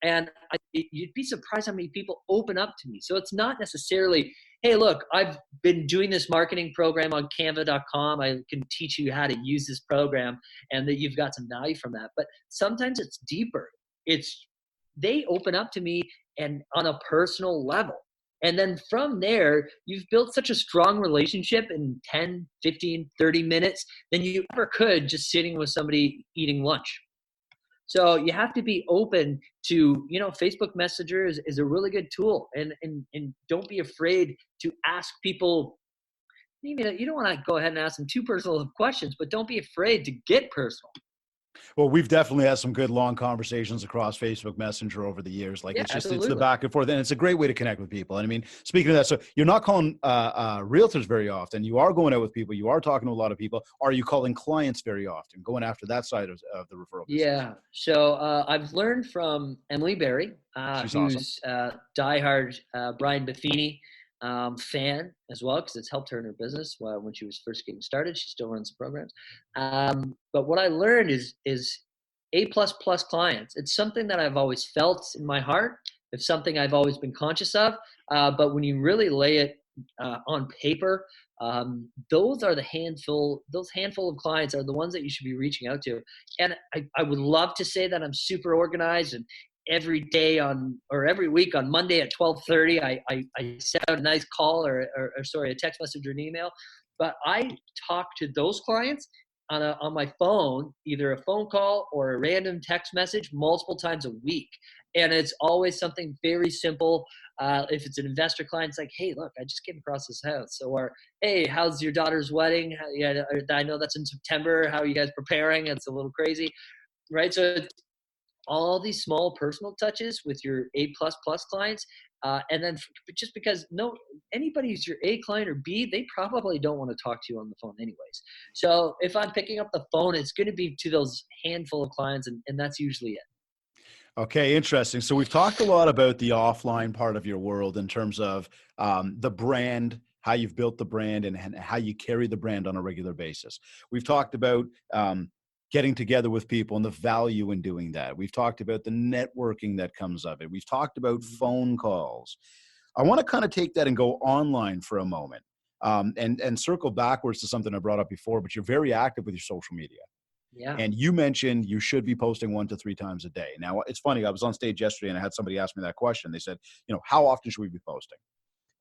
And you'd be surprised how many people open up to me. So it's not necessarily, hey, look, I've been doing this marketing program on canva.com. I can teach you how to use this program, and that you've got some value from that. But sometimes it's deeper. It's They open up to me and on a personal level. And then from there, you've built such a strong relationship in 10, 15, 30 minutes than you ever could just sitting with somebody eating lunch. So you have to be open to, Facebook Messenger is a really good tool, and don't be afraid to ask people. You don't want to go ahead and ask them too personal of questions, but don't be afraid to get personal.
Well, we've definitely had some good long conversations across Facebook Messenger over the years. Like
Yeah,
it's the
absolutely.
back and forth, and it's a great way to connect with people. And I mean, speaking of that, so you're not calling realtors very often. You are going out with people. You are talking to a lot of people. Are you calling clients very often? Going after that side of the referral business?
Yeah. So I've learned from Emily Berry,
She's awesome.
who's diehard Brian Buffini fan as well, because it's helped her in her business when she was first getting started. She still runs the programs. But what I learned is A++ clients. It's something that I've always felt in my heart. It's something I've always been conscious of. But when you really lay it on paper, those handful of clients are the ones that you should be reaching out to. And I would love to say that I'm super organized, and every day on or every week on Monday at 12:30, I send out a nice call, or sorry, a text message or an email. But I talk to those clients on my phone, either a phone call or a random text message, multiple times a week. And it's always something very simple. If it's an investor client, it's like, hey, look, I just came across this house. Or, hey, how's your daughter's wedding? Yeah, I know that's in September. How are you guys preparing? It's a little crazy, right? So all these small personal touches with your A++ clients, and then just because no anybody who's your A client or B, they probably don't want to talk to you on the phone anyways. So if I'm picking up the phone, it's going to be to those handful of clients, and that's usually it.
Okay, interesting. So we've talked a lot about the offline part of your world in terms of the brand, how you've built the brand, and how you carry the brand on a regular basis. We've talked about getting together with people and the value in doing that. We've talked about the networking that comes of it. We've talked about phone calls. I want to kind of take that and go online for a moment, and circle backwards to something I brought up before, but you're very active with your social media.
Yeah.
And you mentioned you should be posting 1 to 3 times a day. Now, it's funny. I was on stage yesterday and I had somebody ask me that question. They said, how often should we be posting?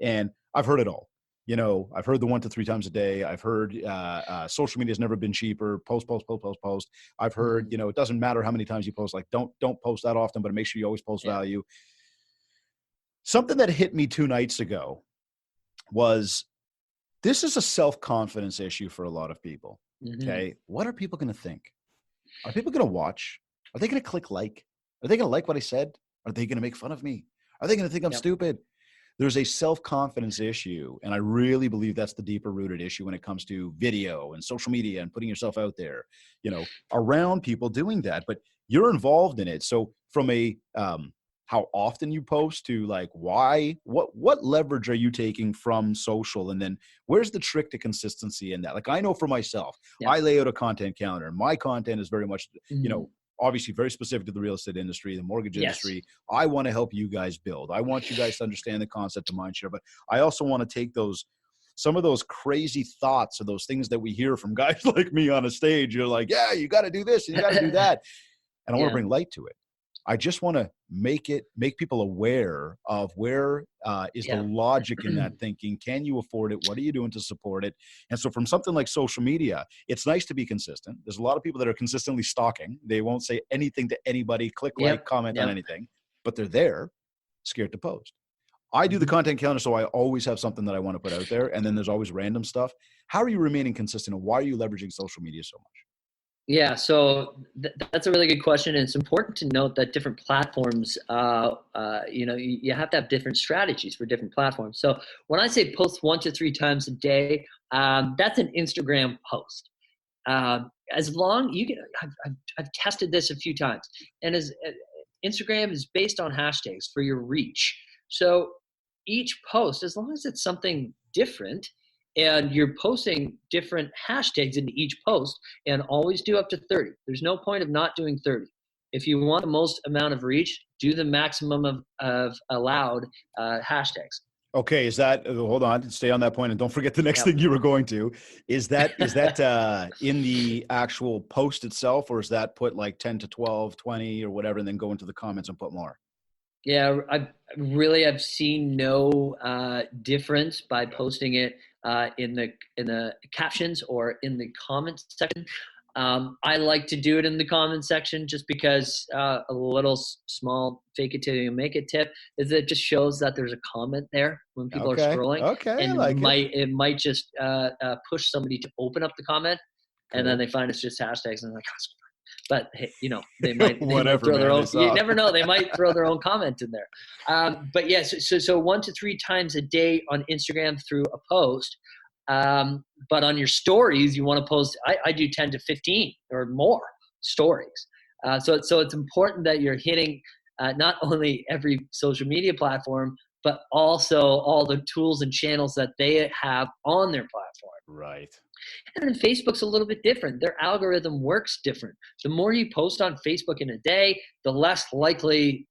And I've heard it all. I've heard the 1 to 3 times a day. I've heard social media has never been cheaper. Post, post, post, post, post. I've heard, it doesn't matter how many times you post. Like, don't post that often, but make sure you always post value. Something that hit me 2 nights ago was, this is a self-confidence issue for a lot of people. Okay. What are people going to think? Are people going to watch? Are they going to click like? Are they going to like what I said? Are they going to make fun of me? Are they going to think I'm stupid? There's a self-confidence issue. And I really believe that's the deeper rooted issue when it comes to video and social media and putting yourself out there, around people doing that. But you're involved in it. So from a how often you post to like why, what leverage are you taking from social? And then where's the trick to consistency in that? Like, I know for myself, I lay out a content calendar. My content is very much, obviously very specific to the real estate industry, the mortgage industry. I want to help you guys build. I want you guys to understand the concept of mindshare, but I also want to take some of those crazy thoughts or those things that we hear from guys like me on a stage. You're like, yeah, you got to do this, and you got to do that. And I want to bring light to it. I just want to make people aware of where is the logic in that thinking. Can you afford it? What are you doing to support it? And so from something like social media, it's nice to be consistent. There's a lot of people that are consistently stalking. They won't say anything to anybody, click like, comment on anything, but they're there, scared to post. I do the content calendar, so I always have something that I want to put out there. And then there's always random stuff. How are you remaining consistent, and why are you leveraging social media so much?
Yeah, so that's a really good question, and it's important to note that different platforms, you have to have different strategies for different platforms. So when I say post 1 to 3 times a day, that's an Instagram post. As long you can, I've tested this a few times, and as Instagram is based on hashtags for your reach. So each post, as long as it's something different, and you're posting different hashtags into each post, and always do up to 30. There's no point of not doing 30. If you want the most amount of reach, do the maximum of allowed hashtags.
Okay, is that hold on, stay on that point, and don't forget the next thing you were going to. Is that in the actual post itself, or is that put like 10 to 12, 20 or whatever, and then go into the comments and put more?
Yeah, I've seen no difference by posting it in the captions or in the comments section. I like to do it in the comment section just because a little small fake it till you make it tip is it just shows that there's a comment there when people are scrolling.
Okay,
And
I like
it might just push somebody to open up the comment, and then they find it's just hashtags and they're like, oh, but hey, they might
Whatever,
throw their
man,
own. You never know, they might throw their own comment in there. But yes, so 1 to 3 times a day on Instagram through a post. But on your stories, you want to post. I do 10 to 15 or more stories. So it's important that you're hitting not only every social media platform, but also all the tools and channels that they have on their platform.
Right.
And then Facebook's a little bit different. Their algorithm works different. The more you post on Facebook in a day, the less likely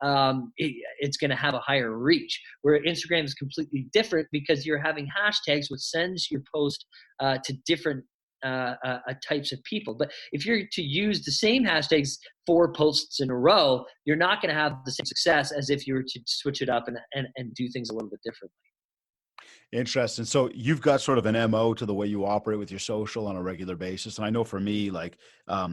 it's going to have a higher reach. Where Instagram is completely different because you're having hashtags, which sends your post to different types of people. But if you're to use the same hashtags 4 posts in a row, you're not going to have the same success as if you were to switch it up and do things a little bit differently.
Interesting. So you've got sort of an MO to the way you operate with your social on a regular basis. And I know for me, like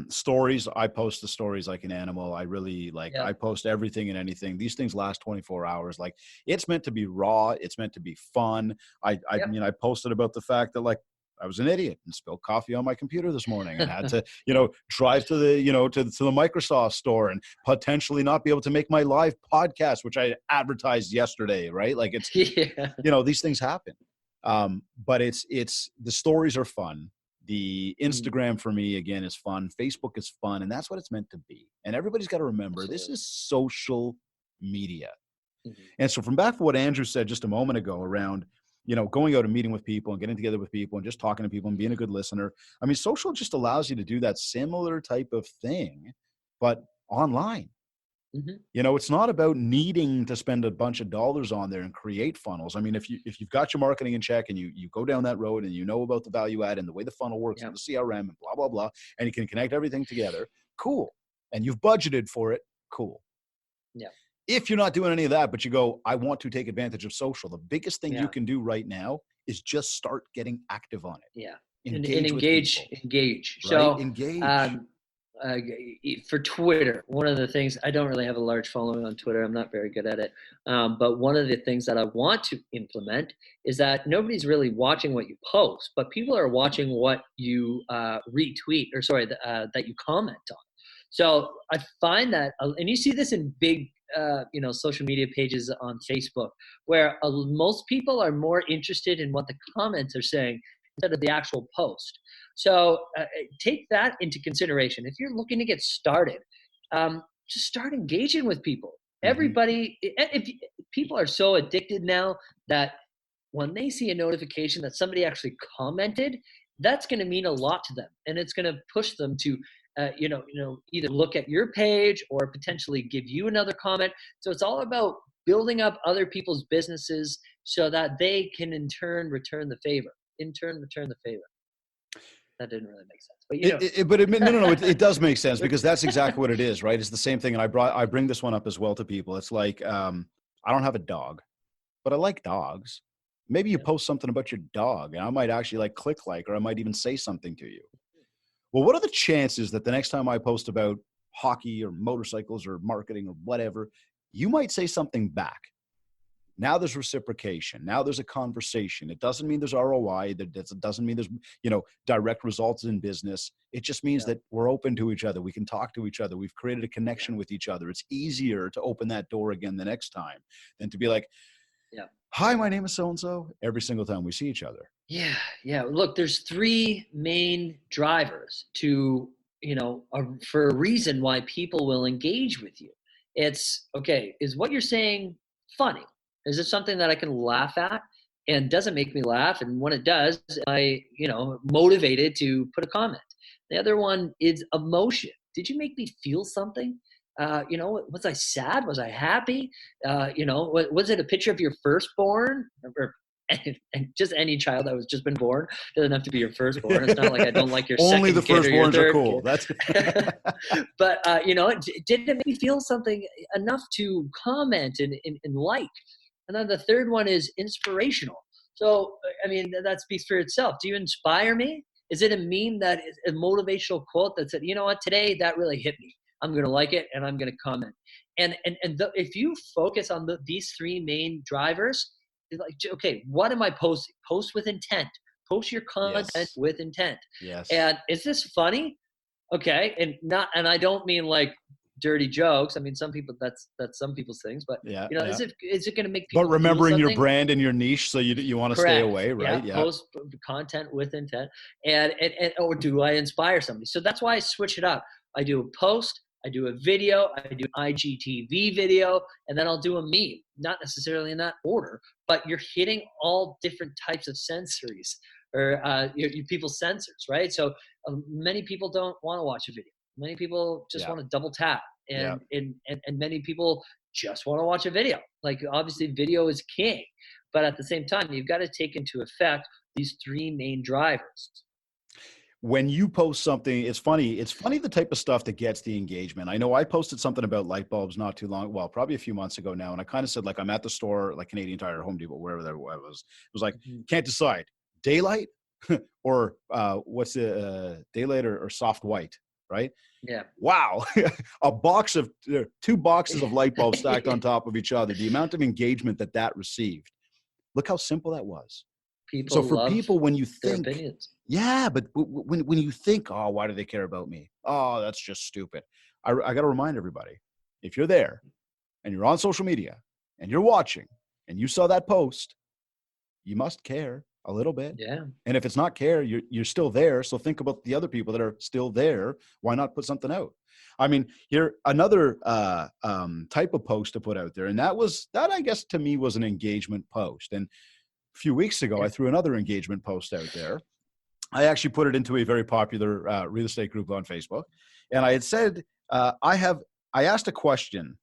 stories, I post the stories like an animal. I really I post everything and anything. These things last 24 hours. Like, it's meant to be raw. It's meant to be fun. I mean, I posted about the fact that, like, I was an idiot and spilled coffee on my computer this morning and had to, drive to the, to the Microsoft store and potentially not be able to make my live podcast, which I advertised yesterday. Right. Like, it's, these things happen. But it's the stories are fun. The Instagram for me, again, is fun. Facebook is fun. And that's what it's meant to be. And everybody's got to remember, this is social media. And so from back to what Andrew said just a moment ago around, going out and meeting with people and getting together with people and just talking to people and being a good listener. I mean, social just allows you to do that similar type of thing, but online.
Mm-hmm.
It's not about needing to spend a bunch of dollars on there and create funnels. I mean, if you've got your marketing in check and you go down that road and you know about the value add and the way the funnel works and the CRM and blah, blah, blah, and you can connect everything together, cool. And you've budgeted for it, cool.
Yeah.
If you're not doing any of that, but you go, I want to take advantage of social, the biggest thing you can do right now is just start getting active on it.
Yeah.
Engage with people.
Engage.
Right?
So,
engage.
For Twitter, one of the things, I don't really have a large following on Twitter. I'm not very good at it. But one of the things that I want to implement is that nobody's really watching what you post, but people are watching what you retweet, or sorry, that you comment on. So I find that, and you see this in big, social media pages on Facebook, where most people are more interested in what the comments are saying instead of the actual post. So take that into consideration. If you're looking to get started, just start engaging with people. Everybody, if people are so addicted now that when they see a notification that somebody actually commented, that's going to mean a lot to them, and it's going to push them to, either look at your page or potentially give you another comment. So it's all about building up other people's businesses so that they can in turn return the favor. That didn't really make sense, but
it does make sense, because that's exactly what it is, right? It's the same thing. And I bring this one up as well to people. It's like, I don't have a dog, but I like dogs. Maybe you post something about your dog and I might actually click or I might even say something to you. Well, what are the chances that the next time I post about hockey or motorcycles or marketing or whatever, you might say something back? Now there's reciprocation. Now there's a conversation. It doesn't mean there's ROI. That doesn't mean there's, direct results in business. It just means that we're open to each other. We can talk to each other. We've created a connection with each other. It's easier to open that door again the next time than to be like, hi, my name is so-and-so, every single time we see each other.
Yeah. Look, there's three main drivers to, for a reason why people will engage with you. It's, okay, is what you're saying funny? Is it something that I can laugh at? And does it make me laugh? And when it does, I, motivated to put a comment. The other one is emotion. Did you make me feel something? Was I sad? Was I happy? Was it a picture of your firstborn? And just any child that was just been born. Doesn't have to be your firstborn. It's not like I don't like your
only
second
the
kid or your
firstborns
third
are cool.
kid.
That's
But did it make me feel something enough to comment and like? And then the third one is inspirational. So I mean, that speaks for itself. Do you inspire me? Is it a meme that is a motivational quote that said, you know what, today that really hit me. I'm going to like it and I'm going to comment. If you focus on these three main drivers, it's like, okay, what am I posting? Post with intent. Post your content with intent.
Yes.
And is this funny? Okay, and I don't mean like dirty jokes. I mean, some people that's some people's things, but is it going to make people?
But remembering your brand and your niche, so you want to stay away, right?
Yeah. Post content with intent, and or do I inspire somebody? So that's why I switch it up. I do a post, I do a video, I do an IGTV video, and then I'll do a meme. Not necessarily in that order, but you're hitting all different types of sensories or your people's sensors, right? So many people don't want to watch a video. Many people just want to double tap, and many people just want to watch a video. Like, obviously video is king, but at the same time, you've got to take into effect these three main drivers.
When you post something, it's funny the type of stuff that gets the engagement. I know I posted something about light bulbs not too long, well, probably a few months ago now. And I kind of said, I'm at the store, like Canadian Tire, Home Depot, wherever that was. It was like, can't decide, daylight or what's the daylight or soft white, right?
Yeah.
Wow. Two boxes of light bulbs stacked on top of each other. The amount of engagement that received. Look how simple that was.
People
so for people, when you think, but when you think, oh, why do they care about me? Oh, that's just stupid. I got to remind everybody, if you're there and you're on social media and you're watching and you saw that post, you must care a little bit.
Yeah.
And if it's not care, you're still there. So think about the other people that are still there. Why not put something out? I mean, here, another type of post to put out there. And that I guess to me was an engagement post. And few weeks ago, I threw another engagement post out there. I actually put it into a very popular real estate group on Facebook. And I had said, I asked a question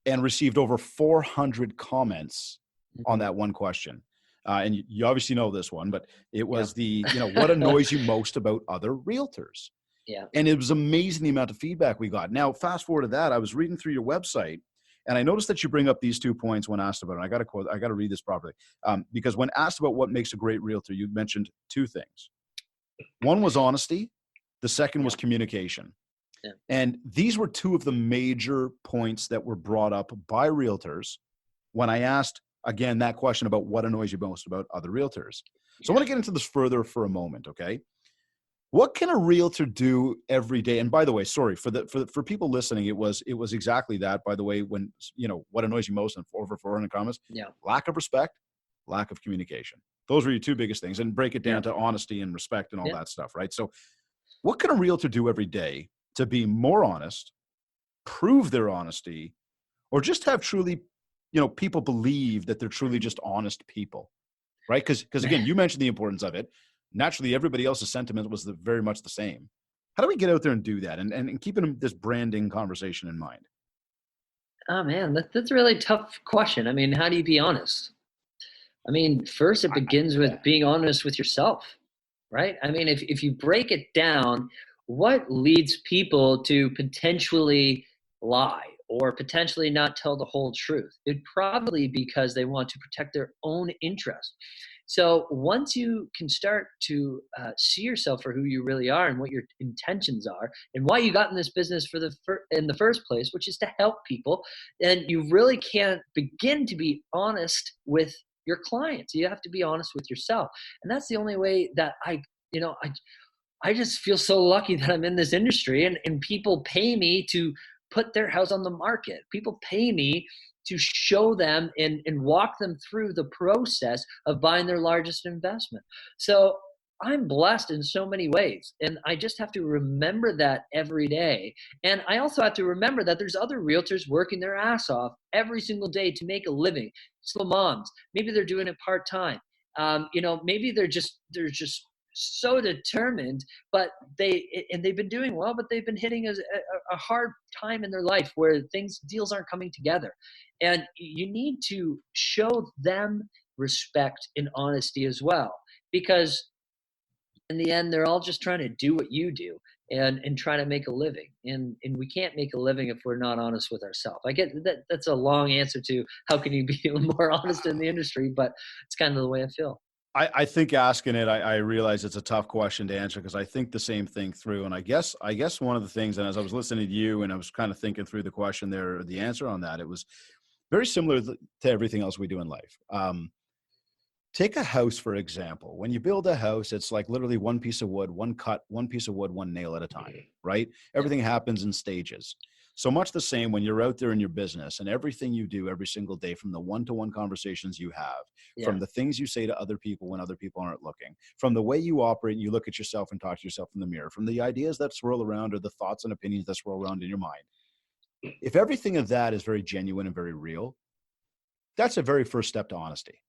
and received over 400 comments on that one question. And you obviously know this one, but it was what annoys you most about other realtors?
Yeah.
And it was amazing the amount of feedback we got. Now, fast forward to that, I was reading through your website and I noticed that you bring up these 2 points when asked about it. And I got to read this properly. Because when asked about what makes a great realtor, you mentioned 2 things. One was honesty. The second was communication.
Yeah.
And these were 2 of the major points that were brought up by realtors when I asked, again, that question about what annoys you most about other realtors. So I want to get into this further for a moment, okay? What can a realtor do every day? And by the way, sorry for people listening, it was exactly that. By the way, when what annoys you most, and over 400 comments, lack of respect, lack of communication. Those were your 2 biggest things, and break it down to honesty and respect and all that stuff, right? So, what can a realtor do every day to be more honest, prove their honesty, or just have truly, people believe that they're truly just honest people, right? Because again, you mentioned the importance of it. Naturally, everybody else's sentiment was very much the same. How do we get out there and do that, and keeping this branding conversation in mind?
Oh man, that's a really tough question. I mean, how do you be honest? I mean, first it begins with being honest with yourself, right? I mean, if you break it down, what leads people to potentially lie or potentially not tell the whole truth? It'd probably because they want to protect their own interest. So once you can start to see yourself for who you really are and what your intentions are and why you got in this business in the first place, which is to help people, then you really can't begin to be honest with your clients. You have to be honest with yourself, and that's the only way that I just feel so lucky that I'm in this industry, and people pay me to put their house on the market. People pay me to show them and walk them through the process of buying their largest investment. So I'm blessed in so many ways, and I just have to remember that every day. And I also have to remember that there's other realtors working their ass off every single day to make a living. Single moms, maybe they're doing it part time. Maybe they're just so determined, but they've been doing well, but they've been hitting a hard time in their life where deals aren't coming together, and you need to show them respect and honesty as well, because in the end, they're all just trying to do what you do and try to make a living. And we can't make a living if we're not honest with ourselves. I get that that's a long answer to how can you be more honest in the industry, but it's kind of the way I feel.
I think asking it, I realize it's a tough question to answer because I think the same thing through. And I guess one of the things, and as I was listening to you and I was kind of thinking through the question there, the answer on that, it was very similar to everything else we do in life. Take a house, for example. When you build a house, it's like literally one piece of wood, one cut, one piece of wood, one nail at a time, right? Everything happens in stages. So much the same when you're out there in your business and everything you do every single day, from the one-to-one conversations you have, from the things you say to other people when other people aren't looking, from the way you operate and you look at yourself and talk to yourself in the mirror, from the ideas that swirl around or the thoughts and opinions that swirl around in your mind. If everything of that is very genuine and very real, that's a very first step to honesty.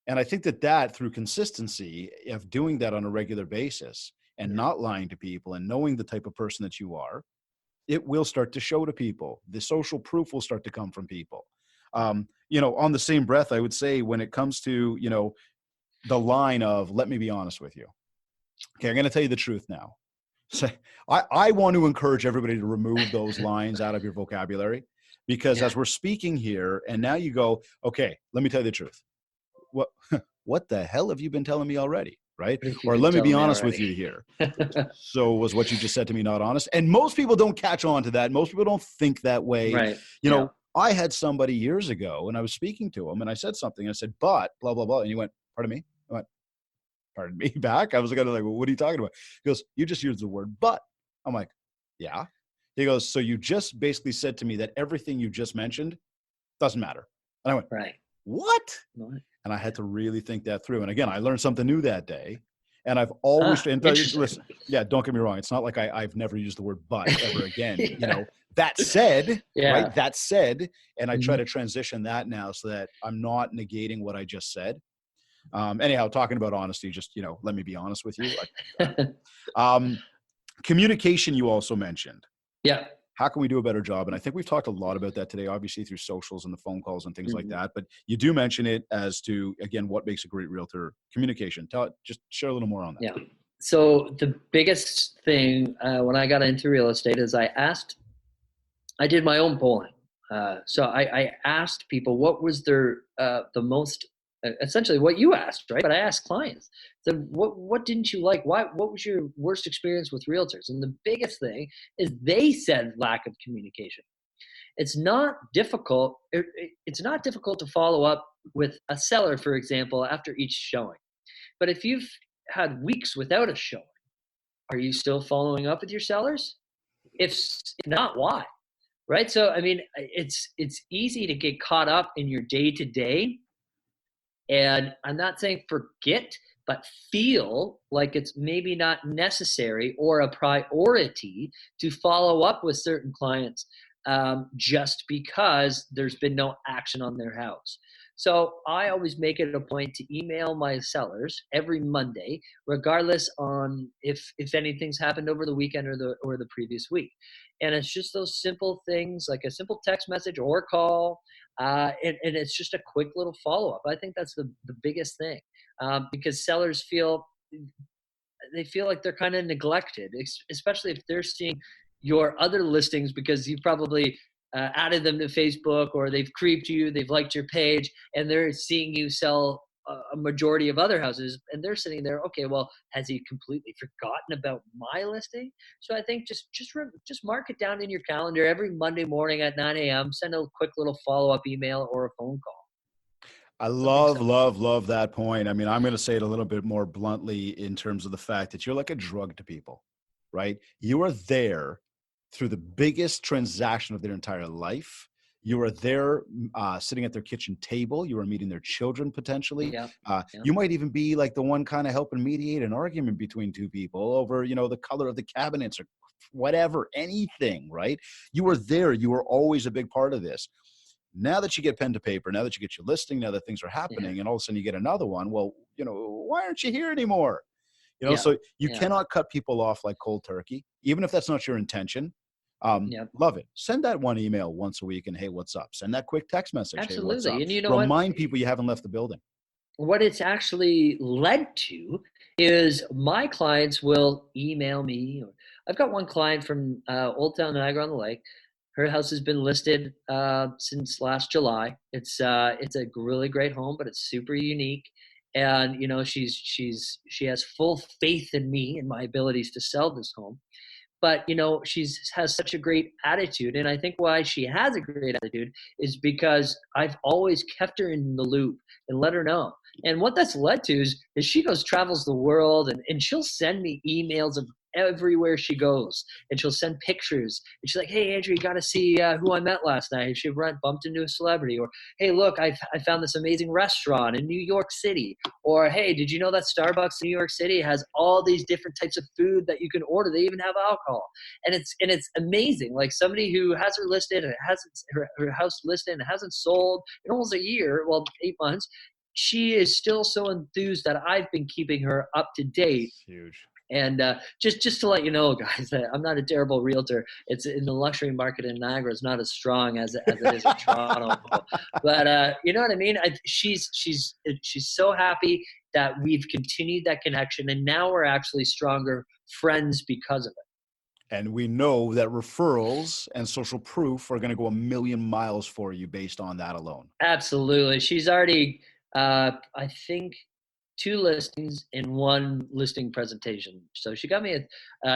And I think that through consistency of doing that on a regular basis and not lying to people and knowing the type of person that you are, it will start to show to people. The social proof will start to come from people. On the same breath, I would say when it comes to, the line of, let me be honest with you. Okay, I'm going to tell you the truth now. So I want to encourage everybody to remove those lines out of your vocabulary, because as we're speaking here and now you go, okay, let me tell you the truth. What the hell have you been telling me already? Right? Or let me be honest with you here. So was what you just said to me not honest? And most people don't catch on to that. Most people don't think that way.
Right.
I had somebody years ago and I was speaking to him and I said something. I said, but blah, blah, blah. And he went, pardon me? I went, pardon me back? I was kind of like, well, what are you talking about? He goes, you just used the word but. I'm like, yeah. He goes, so you just basically said to me that everything you just mentioned doesn't matter. And I went,
right.
What? And I had to really think that through. And again, I learned something new that day. And I've always, listen, don't get me wrong. It's not like I've never used the word but ever again. That said, right? And I try to transition that now so that I'm not negating what I just said. Anyhow, talking about honesty, just, let me be honest with you. Um, Communication, you also mentioned.
Yeah.
How can we do a better job? And I think we've talked a lot about that today, obviously through socials and the phone calls and things like
Mhm.
that. But you do mention it as to, again, what makes a great realtor: communication. Just share a little more on that.
Yeah. So the biggest thing when I got into real estate is I did my own polling. So I asked people what was the most essentially what you asked, right? But I asked clients, so what didn't you like? What was your worst experience with realtors? And the biggest thing is they said lack of communication. It's not difficult to follow up with a seller, for example, after each showing. But if you've had weeks without a showing, are you still following up with your sellers? If not, why? Right? So I mean, it's easy to get caught up in your day to day, and I'm not saying forget, but feel like it's maybe not necessary or a priority to follow up with certain clients just because there's been no action on their house. So I always make it a point to email my sellers every Monday, regardless on if anything's happened over the weekend or the previous week. And it's just those simple things like a simple text message or call, and it's just a quick little follow up. I think that's the biggest thing because sellers feel like they're kind of neglected, especially if they're seeing your other listings because you probably added them to Facebook or they've creeped you, they've liked your page, and they're seeing you sell a majority of other houses, and they're sitting there. Okay, well, has he completely forgotten about my listing? So I think just mark it down in your calendar every Monday morning at 9 a.m. Send a quick little follow up email or a phone call.
I
Something
love,
simple.
love, love that point. I mean, I'm going to say it a little bit more bluntly in terms of the fact that you're like a drug to people, right? You are there through the biggest transaction of their entire life. You are there sitting at their kitchen table. You are meeting their children potentially.
Yeah, yeah,
You might even be like the one kind of helping mediate an argument between two people over, the color of the cabinets or whatever, anything, right? You are there. You are always a big part of this. Now that you get pen to paper, now that you get your listing, now that things are
yeah,
happening, and all of a sudden you get another one, well, why aren't you here anymore?
yeah,
So you
yeah,
cannot cut people off like cold turkey, even if that's not your intention.
yeah.
Love it. Send that one email once a week and hey, what's up? Send that quick text message. Hey, what's
Absolutely.
up?
And you know what?
Remind people you haven't left the building.
What it's actually led to is my clients will email me. Or I've got one client from Old Town Niagara on the Lake. Her house has been listed since last July. It's a really great home, but it's super unique. And she has full faith in me and my abilities to sell this home, but she's has such a great attitude, and I think why she has a great attitude is because I've always kept her in the loop and let her know. And what that's led to is she goes travels the world, and she'll send me emails of everywhere she goes, and she'll send pictures, and she's like, hey Andrew, you got to see who I met last night. She bumped into a celebrity, or hey look, I found this amazing restaurant in New York City, or hey, did you know that Starbucks in New York City has all these different types of food that you can order? They even have alcohol, and it's amazing. Like somebody who has her listed and hasn't her house listed and hasn't sold in almost a year, well, 8 months. She is still so enthused that I've been keeping her up to date.
It's huge.
And just to let you know, guys, that I'm not a terrible realtor. It's in the luxury market in Niagara is not as strong as it is in Toronto. But you know what I mean? She's so happy that we've continued that connection, and now we're actually stronger friends because of it.
And we know that referrals and social proof are going to go a million miles for you based on that alone.
Absolutely. She's already, I think, two listings in one listing presentation. So she got me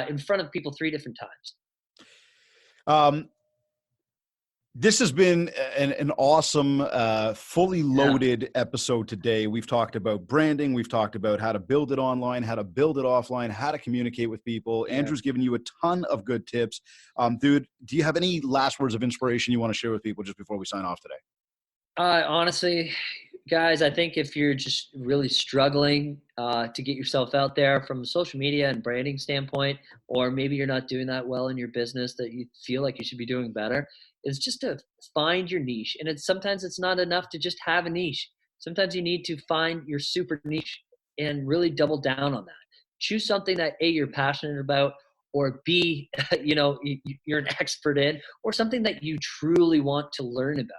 in front of people three different times.
Um, This has been an awesome, fully
Yeah.
loaded episode today. We've talked about branding. We've talked about how to build it online, how to build it offline, how to communicate with people.
Yeah.
Andrew's given you a ton of good tips. Dude, do you have any last words of inspiration you want to share with people just before we sign off today?
Honestly, guys, I think if you're just really struggling to get yourself out there from a social media and branding standpoint, or maybe you're not doing that well in your business that you feel like you should be doing better, is just to find your niche. And sometimes it's not enough to just have a niche. Sometimes you need to find your super niche and really double down on that. Choose something that A, you're passionate about, or B, you're an expert in, or something that you truly want to learn about,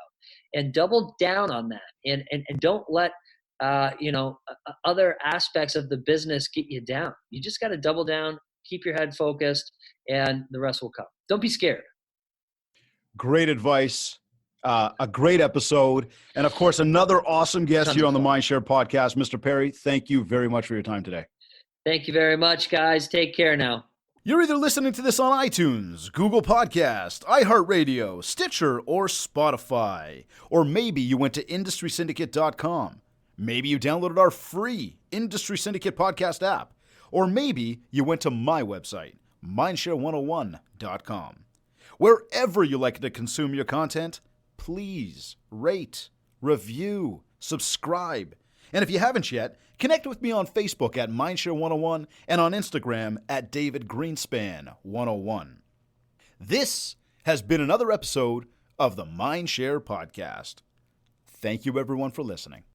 and double down on that. And don't let other aspects of the business get you down. You just got to double down, keep your head focused, and the rest will come. Don't be scared.
Great advice. A great episode. And of course, another awesome guest
Tons
here
of
on the
fun.
Mindshare podcast. Mr. Perrie, thank you very much for your time today.
Thank you very much, guys. Take care now.
You're either listening to this on iTunes, Google Podcast, iHeartRadio, Stitcher, or Spotify. Or maybe you went to industrysyndicate.com. Maybe you downloaded our free Industry Syndicate podcast app. Or maybe you went to my website, mindshare101.com. Wherever you like to consume your content, please rate, review, subscribe. And if you haven't yet, connect with me on Facebook at Mindshare101 and on Instagram at DavidGreenspan101. This has been another episode of the Mindshare Podcast. Thank you, everyone, for listening.